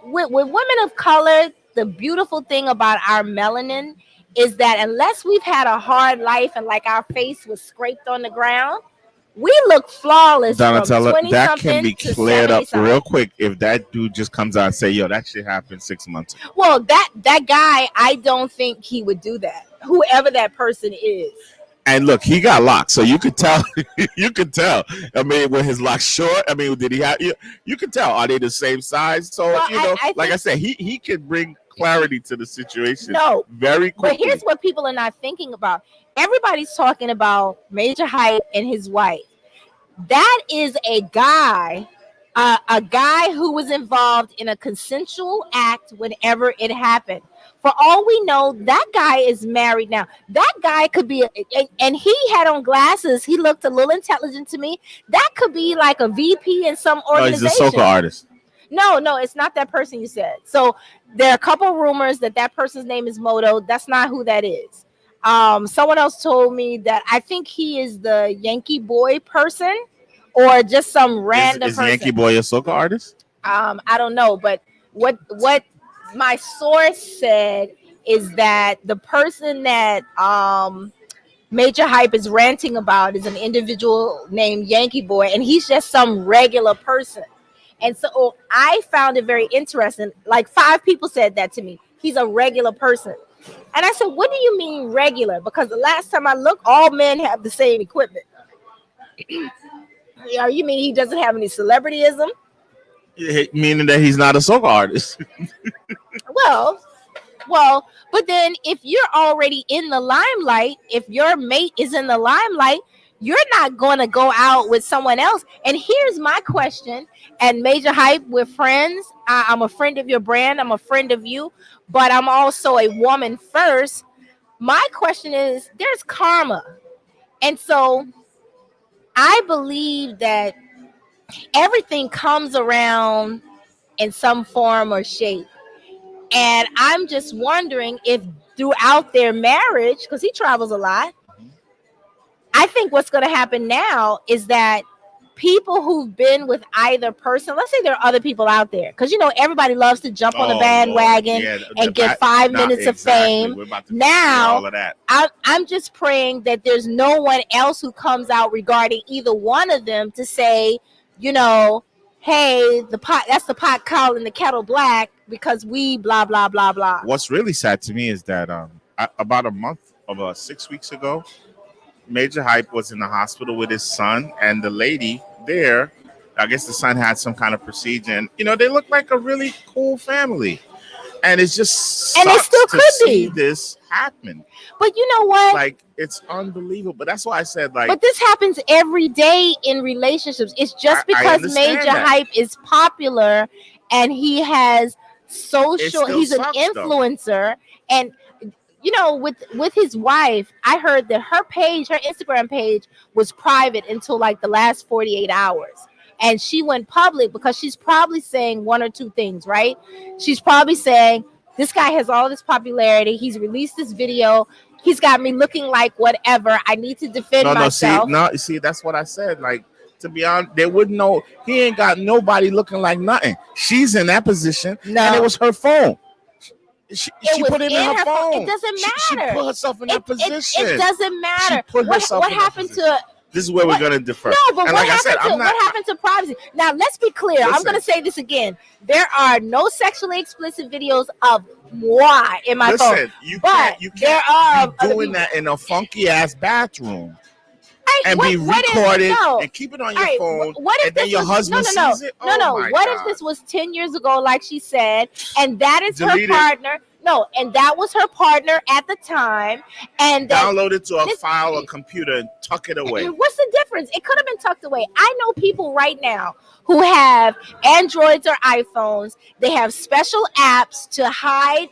With women of color. The beautiful thing about our melanin is that unless we've had a hard life and like our face was scraped on the ground, we look flawless. Donatella, that can be cleared up real quick if that dude just comes out and say, "Yo, that shit happened 6 months ago." Well, that guy, I don't think he would do that. Whoever that person is. And look, he got locks, so you could tell. You could tell. I mean, were his locks short? I mean, did he have? You could tell. Are they the same size? So I said, he could bring clarity to the situation. No, very quickly. But here's what people are not thinking about. Everybody's talking about Major Hype and his wife. That is a guy who was involved in a consensual act whenever it happened. For all we know, that guy is married now. That guy could be, and he had on glasses. He looked a little intelligent to me. That could be like a VP in some Oh, he's a organization. soca artist. No, it's not that person you said. So there are a couple rumors that person's name is Moto. That's not who that is. Someone else told me that I think he is the Yankee Boy person, or just some random Is person. Yankee Boy a soca artist? I don't know, but what my source said is that the person that Major Hype is ranting about is an individual named Yankee Boy, and he's just some regular person. And so I found it very interesting. Like 5 people said that to me. He's a regular person. And I said, what do you mean regular? Because the last time I looked, all men have the same equipment. You mean he doesn't have any celebrityism? Meaning that he's not a soca artist. Well, but then if you're already in the limelight, if your mate is in the limelight, you're not going to go out with someone else. And here's my question. And Major Hype, we're friends. I'm a friend of your brand. I'm a friend of you. But I'm also a woman first. My question is, there's karma. And so I believe that everything comes around in some form or shape. And I'm just wondering if throughout their marriage, because he travels a lot, I think what's going to happen now is that people who've been with either person, let's say there are other people out there, because everybody loves to jump on the bandwagon and get 5 minutes of fame. Now, all of that. I'm just praying that there's no one else who comes out regarding either one of them to say, hey, that's the pot calling the kettle black because we blah blah blah blah. What's really sad to me is that about a month of 6 weeks ago, Major Hype was in the hospital with his son, and the lady there, I guess the son had some kind of procedure, and they look like a really cool family. And it's just and it still to could see be this happen. But you know what? Like, it's unbelievable. But that's why I said, like, but this happens every day in relationships. It's just because Major Hype is popular and he has social, he's an influencer, and with his wife, I heard that her Instagram page was private until like the last 48 hours. And she went public because she's probably saying one or two things, right? She's probably saying, this guy has all this popularity. He's released this video. He's got me looking like whatever. I need to defend myself. See, that's what I said. Like, to be honest, they wouldn't know. He ain't got nobody looking like nothing. She's in that position, and it was her phone. She put it in her phone. It doesn't matter. She put herself in that position. It doesn't matter. What happened to... This is where we're going to defer. No, but what happened to privacy? Now, let's be clear. Listen, I'm going to say this again. There are no sexually explicit videos of moi in my phone. You can't be doing that in a funky-ass bathroom. And be recorded and keep it on your phone. And then your husband sees it? What if this was 10 years ago, like she said, and that is her partner? No, and that was her partner at the time. And download it to a file or computer and tuck it away. What's the difference? It could have been tucked away. I know people right now who have Androids or iPhones. They have special apps to hide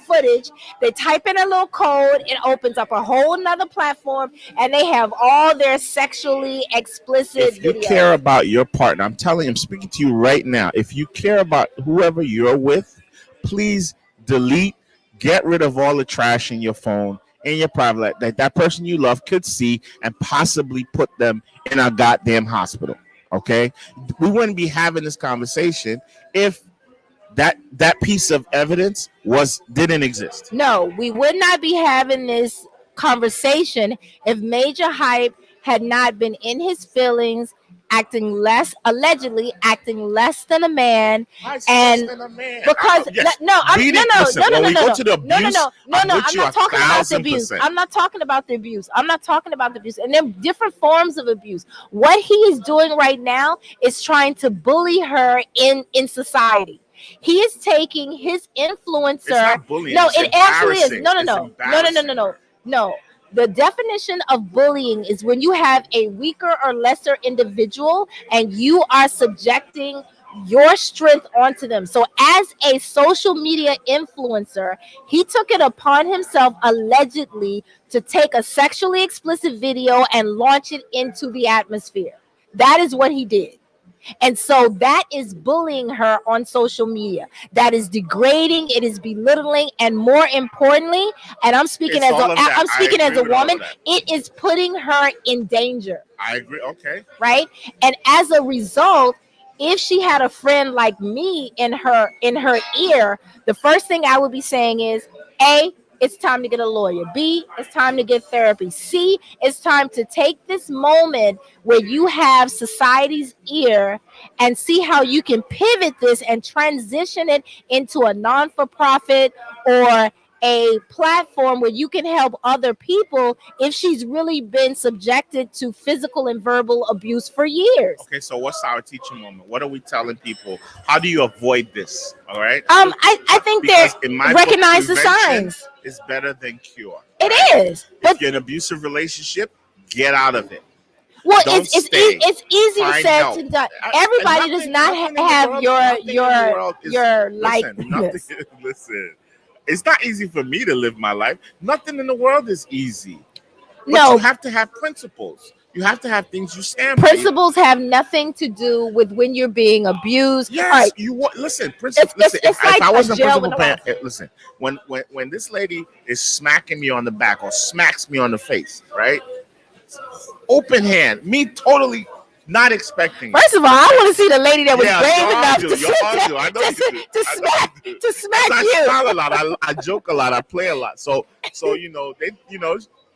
footage. They type in a little code, it opens up a whole nother platform, and they have all their sexually explicit videos. If you care about your partner, I'm speaking to you right now. If you care about whoever you're with, please delete, get rid of all the trash in your phone, in your private, that person you love could see and possibly put them in a goddamn hospital. Okay? We wouldn't be having this conversation if that piece of evidence didn't exist. No, we would not be having this conversation if Major Hype had not been in his feelings, allegedly acting less than a man, and than a man. because I'm not talking about the abuse. I'm not talking about the abuse. And there are different forms of abuse. What he is doing right now is trying to bully her in society. He is taking his influencer. It's not bullying. No, it actually is. No. The definition of bullying is when you have a weaker or lesser individual and you are subjecting your strength onto them. So as a social media influencer, he took it upon himself allegedly to take a sexually explicit video and launch it into the atmosphere. That is what he did. And so that is bullying her on social media. That is degrading, it is belittling, and more importantly, and I'm speaking It's as all a of that. I'm speaking I as agree a with all of woman, that. it is putting her in danger, I agree. Okay. right? And as a result, if she had a friend like me in her ear, the first thing I would be saying is, A, it's time to get a lawyer. B, it's time to get therapy. C, it's time to take this moment where you have society's ear and see how you can pivot this and transition it into a non-for-profit or a platform where you can help other people if she's really been subjected to physical and verbal abuse for years. Okay. So what's our teaching moment? What are we telling people? How do you avoid this? All right. I think they Because in my book, recognize the prevention signs. is better than cure. It is, If but you're in an abusive relationship, get out of it. well, Don't stay. it's easier Find said help. than done. Everybody does not have your likeness. Listen, it's not easy for me to live my life. Nothing in the world is easy. But No, you have to have principles. You have to have things you stand by. principles have nothing to do with when you're being abused. Yes, All right, you want. Listen, principle. It's- Listen, it's if like I a wasn't jail principal with no parent, listen. When this lady is smacking me on the back or smacks me on the face, right? Open hand, me totally not expecting. it. first of all, I want to see the lady that was Yeah, brave y'all enough do, to, y'all do. I know you do. to I know smack you do. to smack I you. smile a lot. I joke a lot. I play a lot. So you know they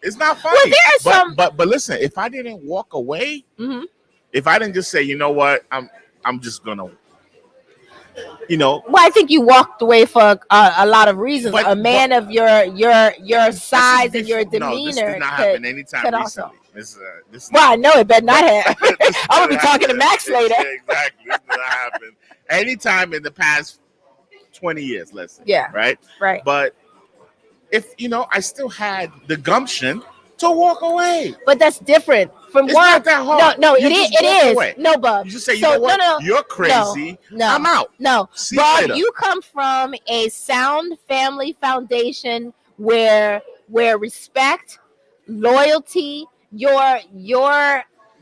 it's not funny. Well, there are some. but listen, if I didn't walk away, Mhm. if I didn't just say, you know what, I'm just gonna, you know. Well, I think you walked away for a lot of reasons. But- a man of your size and your No, this demeanor did not could. happen anytime could recently. also- This Well, I know it better not have. this I'm gonna be did talking to happen. Max later. Yeah, exactly. This did not happen anytime in the past 20 years. Let's say. Yeah. Right. Right. But if I still had the gumption to walk away. But that's different from It's one. not that hard. No, You it is. just walk It is. away. No, Bub. You just say, you So, know what? no, You're crazy. No, I'm out. No, See you Bob, later. you come from a sound family foundation where respect, loyalty, your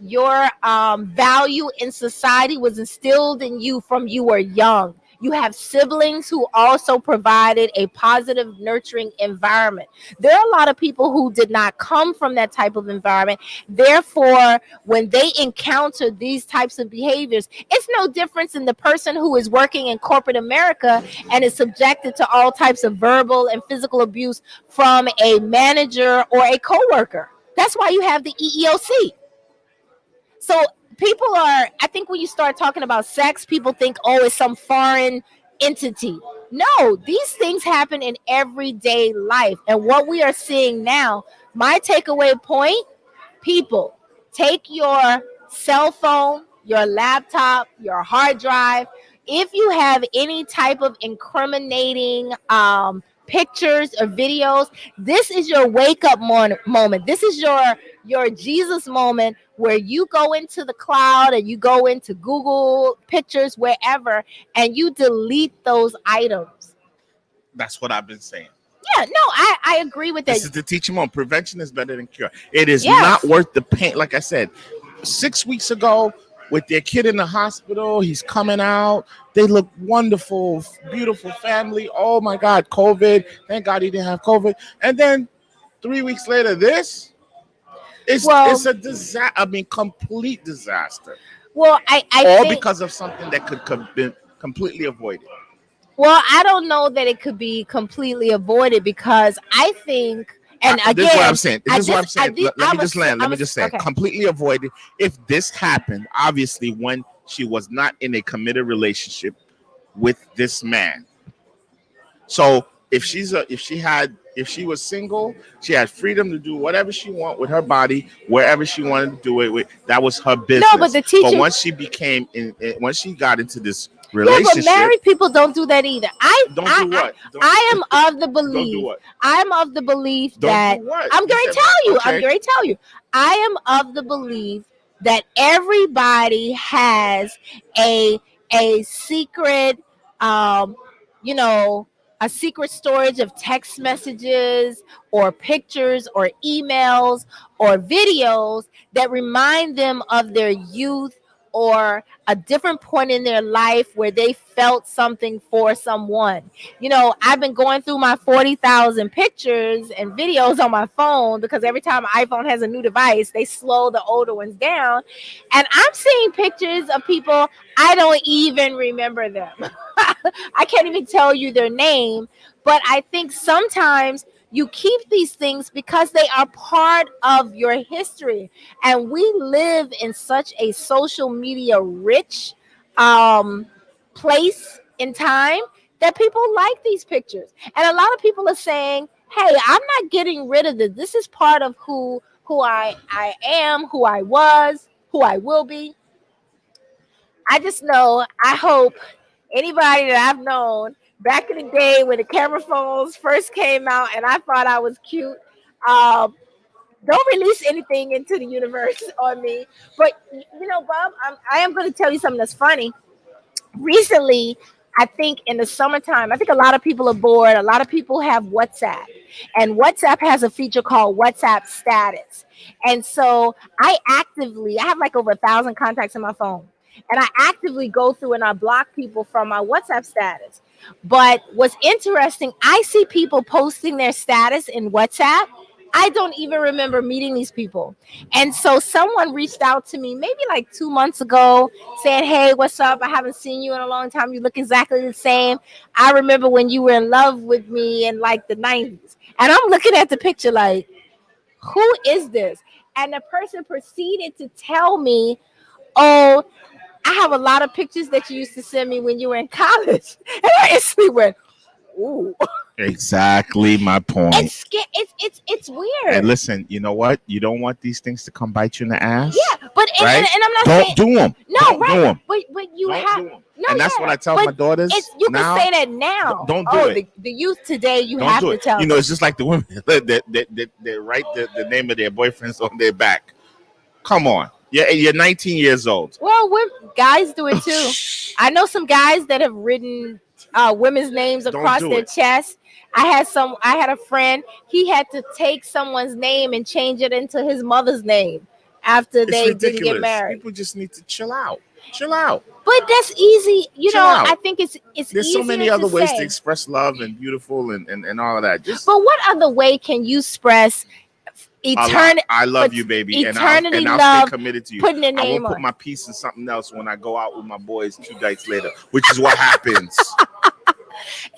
value in society was instilled in you from you were young. You have siblings who also provided a positive, nurturing environment. There are a lot of people who did not come from that type of environment. Therefore, when they encounter these types of behaviors, it's no difference in the person who is working in corporate America and is subjected to all types of verbal and physical abuse from a manager or a coworker. That's why you have the EEOC. So people I think when you start talking about sex, people think, oh, it's some foreign entity. No, these things happen in everyday life. And what we are seeing now, my takeaway point, people, take your cell phone, your laptop, your hard drive. If you have any type of incriminating pictures or videos, this is your wake up moment. This is your Jesus moment where you go into the cloud and you go into Google pictures, wherever, and you delete those items. That's what I've been saying. Yeah, no, I agree with that. This is the teaching moment. Prevention is better than cure. It is Yes. not worth the pain. Like I said, 6 weeks ago, with their kid in the hospital, he's coming out. They look wonderful, beautiful family. Oh my God, COVID. Thank God he didn't have COVID. And then 3 weeks later, this. It's a disaster. I mean, complete disaster. Well, I All think, because of something that could have been completely avoided. well, I don't know that it could be completely avoided because I think, and again, This is what I'm saying. This is what I'm I saying. did- Let I'm me just a- land. Let I'm me a- just say, okay. completely avoided. If this happened, obviously, when she was not in a committed relationship with this man. So if she was single, she had freedom to do whatever she wanted with her body, wherever she wanted to do it with. That was her business. No, but the teaching. But once she once she got into this Yeah, relationship, but married people don't do that either. don't do what? I am of the Don't do belief. what? I'm of the belief Don't that do what? I'm You going to said- tell you. okay. I'm going to tell you. I am of the belief that everybody has a a secret, um, you know, a secret storage of text messages or pictures or emails or videos that remind them of their youth or a different point in their life where they felt something for someone. I've been going through my 40,000 pictures and videos on my phone because every time iPhone has a new device, they slow the older ones down. And I'm seeing pictures of people I don't even remember them. I can't even tell you their name, but I think sometimes you keep these things because they are part of your history. And we live in such a social media rich um, place in time that people like these pictures. And a lot of people are saying, hey, I'm not getting rid of this. This is part of who I am, who I was, who I will be. I just know, I hope anybody that I've known back in the day when the camera phones first came out and I thought I was cute, um, don't release anything into the universe on me. But Bob, I am going to tell you something that's funny. Recently, I think in the summertime, I think a lot of people are bored. A lot of people have WhatsApp, and WhatsApp has a feature called WhatsApp status. And so I have like over 1,000 contacts in my phone, and I actively go through and I block people from my WhatsApp status. But what's interesting, I see people posting their status in WhatsApp. I don't even remember meeting these people. And so someone reached out to me maybe like 2 months ago saying, hey, what's up? I haven't seen you in a long time. You look exactly the same. I remember when you were in love with me in like the 90s. And I'm looking at the picture like, who is this? And the person proceeded to tell me, oh, I have a lot of pictures that you used to send me when you were in college. And I instantly went, ooh. Exactly my point. It's weird. And listen, you know what? You don't want these things to come bite you in the ass. Yeah, but right? and I'm not don't saying do them. No, don't right? do them. But you Don't have do 'em. no, and that's yeah, what I tell but my daughters. You now, can say that now. Don't do it. The youth today, you don't have do to it. tell. You know, it's just like the women that write the name of their boyfriends on their back. Come on, you're 19 years old. Well, guys do it too. I know some guys that have written women's names across their chest. I had a friend. He had to take someone's name and change it into his mother's name after they didn't get married. People just need to chill out. Chill out. But that's easy. I think it's There's so many other ways to express love and beautiful and all of that. But what other way can you express eternity? I love you, baby. Eternity and I'll love, stay committed to you. putting a name I won't on. put my piece in something else when I go out with my boys 2 nights later, which is what happens.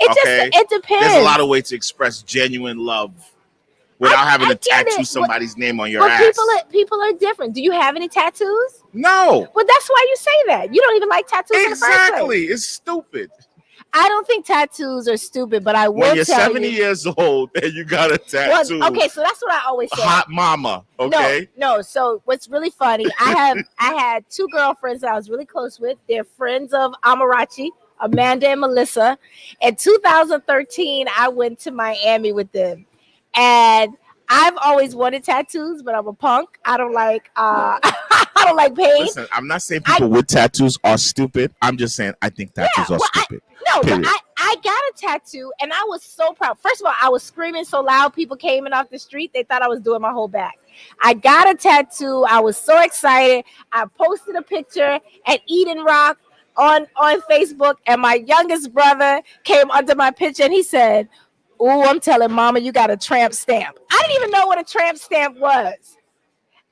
It depends. There's a lot of ways to express genuine love without having to tattoo somebody's name on your ass. People are different. Do you have any tattoos? No. Well, that's why you say that. You don't even like tattoos. Exactly. It's stupid. I don't think tattoos are stupid, but I will when you're tell 70 years old and you got a tattoo. Well, okay, so that's what I always say. Hot mama. Okay. No. So what's really funny? I had 2 girlfriends that I was really close with. They're friends of Amarachi, Amanda and Melissa. In 2013, I went to Miami with them, and I've always wanted tattoos, but I'm a punk. I don't like I don't like pain. Listen, I'm not saying people with tattoos are stupid. I'm just saying I think tattoos are stupid. But I got a tattoo and I was so proud. First of all, I was screaming so loud, people came in off the street. They thought I was doing my whole back. I got a tattoo. I was so excited. I posted a picture at Eden Rock on Facebook, and my youngest brother came under my picture and he said, "Ooh, I'm telling mama you got a tramp stamp." I didn't even know what a tramp stamp was.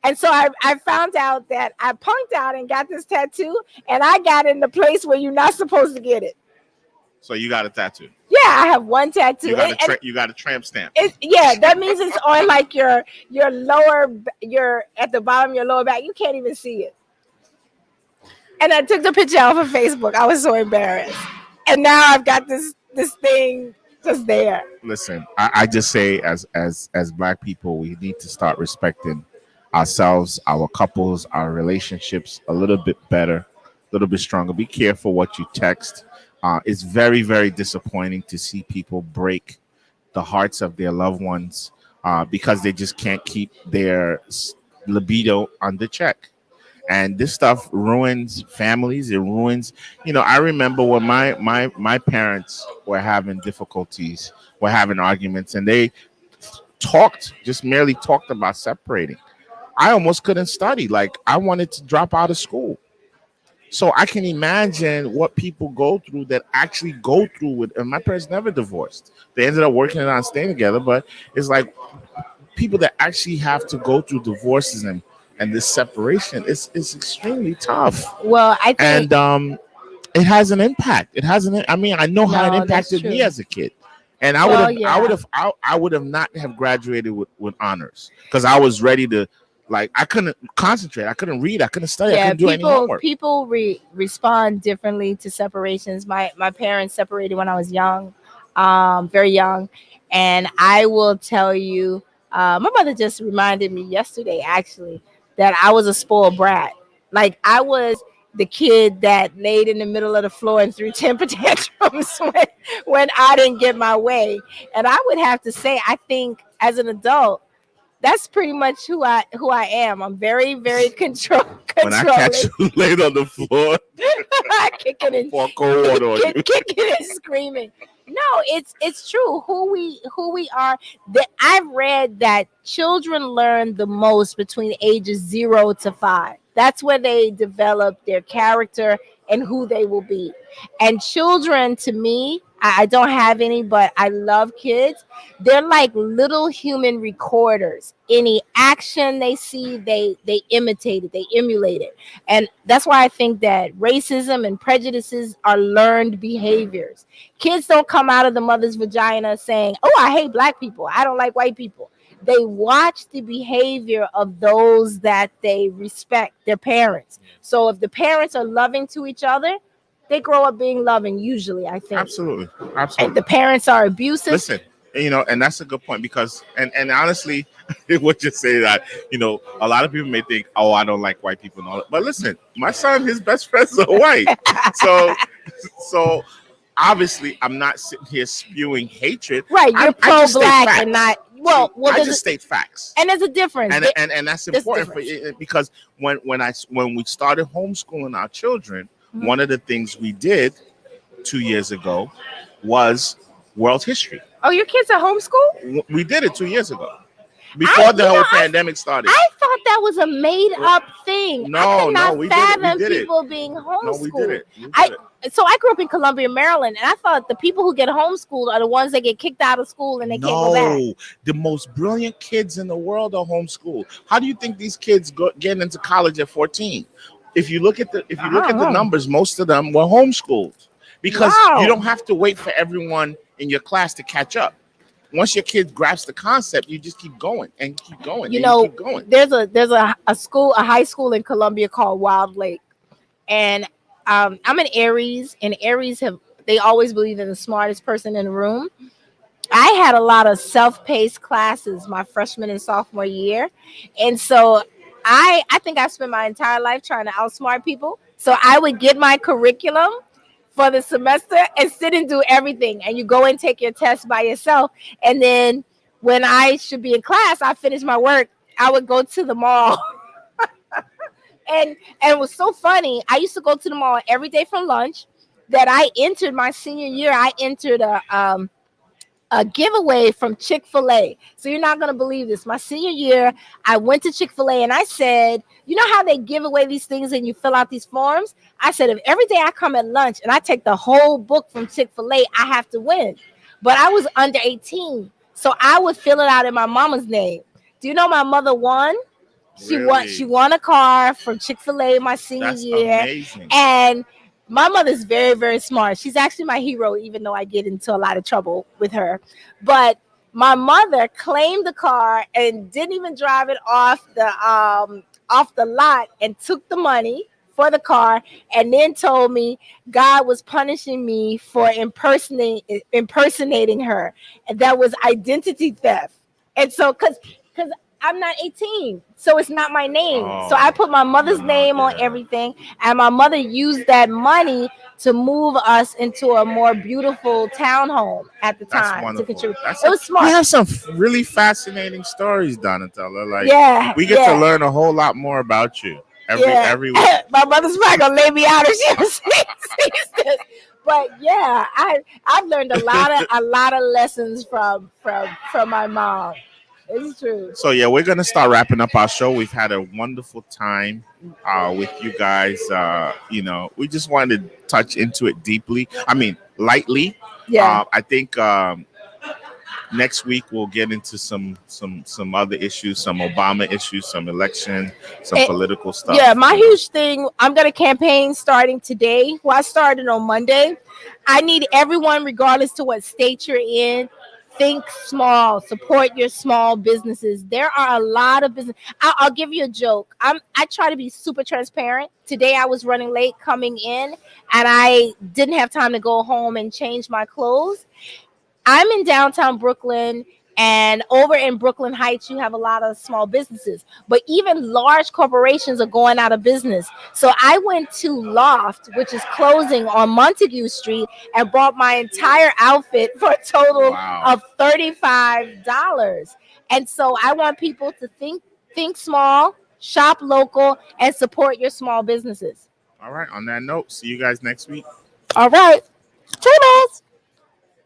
And so I found out that I punked out and got this tattoo, and I got in the place where you're not supposed to get it. So you got a tattoo? Yeah, I have one tattoo. You got a tramp stamp. That means it's on like your lower, your at the bottom of your lower back. You can't even see it. And I took the picture off of Facebook. I was so embarrassed. And now I've got this thing just there. Listen, I just say as Black people, we need to start respecting ourselves, our couples, our relationships a little bit better, a little bit stronger. Be careful what you text. It's very, very disappointing to see people break the hearts of their loved ones because they just can't keep their libido under check. And this stuff ruins families. It ruins, I remember when my parents were having difficulties, were having arguments, and they merely talked about separating. I almost couldn't study. Like, I wanted to drop out of school. So I can imagine what people go through that actually go through with, and my parents never divorced. They ended up working it out and staying together, but it's like people that actually have to go through divorces and this separation, it's extremely tough. Well, I think And it has an impact. I mean, I know how it No, that's impacted me true. as a kid. And I Well, would have not have graduated with honors because I was ready to, like, I couldn't concentrate. I couldn't read. I couldn't study. I yeah, couldn't do any homework. people respond differently to separations. My parents separated when I was young, very young, and I will tell you, my mother just reminded me yesterday actually that I was a spoiled brat. Like, I was the kid that laid in the middle of the floor and threw temper tantrums when I didn't get my way. And I would have to say, I think as an adult, that's pretty much who I am. I'm very, very When I catch controlling. you laid on the floor, Kicking and pour cold water on you. kicking and screaming. No, it's true. Who we are. That I've read that children learn the most between ages 0 to 5. That's where they develop their character and who they will be. And children, to me, I don't have any, but I love kids. They're like little human recorders. Any action they see, they imitate it, they emulate it. And that's why I think that racism and prejudices are learned behaviors. Kids don't come out of the mother's vagina saying, "Oh, I hate black people. I don't like white people." They watch the behavior of those that they respect, their parents. So if the parents are loving to each other, they grow up being loving, usually, I think. Absolutely. If the parents are abusive, Listen, and that's a good point because, and honestly, it would just say that, a lot of people may think, oh, I don't like white people and all that. But listen, my son, his best friends are white. So obviously I'm not sitting here spewing hatred. right, you're I just state pro-black facts. and not, I there's just state facts. and there's a difference. And that's There's important for because when we started homeschooling our children, Mhm. one of the things we did 2 years ago was world history. Oh, your kids are homeschooled? We did it 2 years ago, before the whole pandemic started. I thought that was a made-up thing. No, I could not we did it. fathom We did it. people being homeschooled. No, we did it. So I grew up in Columbia, Maryland, and I thought the people who get homeschooled are the ones that get kicked out of school and they can't go back. No, the most brilliant kids in the world are homeschooled. How do you think these kids get into college at 14? If you look at the numbers, most of them were homeschooled because Wow. you don't have to wait for everyone in your class to catch up. Once your kid grasps the concept, you just keep going and keep going. You and know, keep going. there's a high school in Columbia called Wild Lake, and I'm in Aries, and Aries they always believe in the smartest person in the room. I had a lot of self-paced classes my freshman and sophomore year, and so I think I spent my entire life trying to outsmart people. So I would get my curriculum for the semester and sit and do everything. And you go and take your test by yourself. And then when I should be in class, I finish my work. I would go to the mall. and it was so funny. I used to go to the mall every day for lunch. That I entered my senior year. I entered a giveaway from Chick-fil-A. So you're not going to believe this. My senior year, I went to Chick-fil-A and I said, you know how they give away these things and you fill out these forms? I said, if every day I come at lunch and I take the whole book from Chick-fil-A, I have to win. But I was under 18. So I would fill it out in my mama's name. Do you know my mother won? Really? She won a car from Chick-fil-A my senior That's year. amazing. And my mother's very, very smart. She's actually my hero, even though I get into a lot of trouble with her. But my mother claimed the car and didn't even drive it off the lot and took the money for the car and then told me God was punishing me for impersonating her. And that was identity theft. And so because I'm not 18, so it's not my name. So I put my mother's name on everything, and my mother used that money to move us into a more beautiful townhome at the That's time. wonderful. It was smart. You have some really fascinating stories, Donatella. Like, Yeah, we get yeah. to learn a whole lot more about you. every week. My mother's probably gonna lay me out if she ever sees this. But yeah, I've learned a lot of lessons from my mom. It's true. So yeah, we're gonna start wrapping up our show. We've had a wonderful time with you guys. We just wanted to touch into it deeply. I mean, lightly. Yeah. I think next week we'll get into some other issues, some Obama issues, some election, some political stuff. Yeah, my huge thing, I'm going to campaign starting today. Well, I started on Monday. I need everyone, regardless to what state you're in, think small, support your small businesses. There are a lot of business. I'll give you a joke. I try to be super transparent. Today I was running late coming in and I didn't have time to go home and change my clothes. I'm in downtown Brooklyn, and over in Brooklyn Heights, you have a lot of small businesses, but even large corporations are going out of business. So I went to Loft, which is closing on Montague Street, and bought my entire outfit for a total of $35. And so I want people to think small, shop local, and support your small businesses. All right. On that note, see you guys next week. All right. Cheers.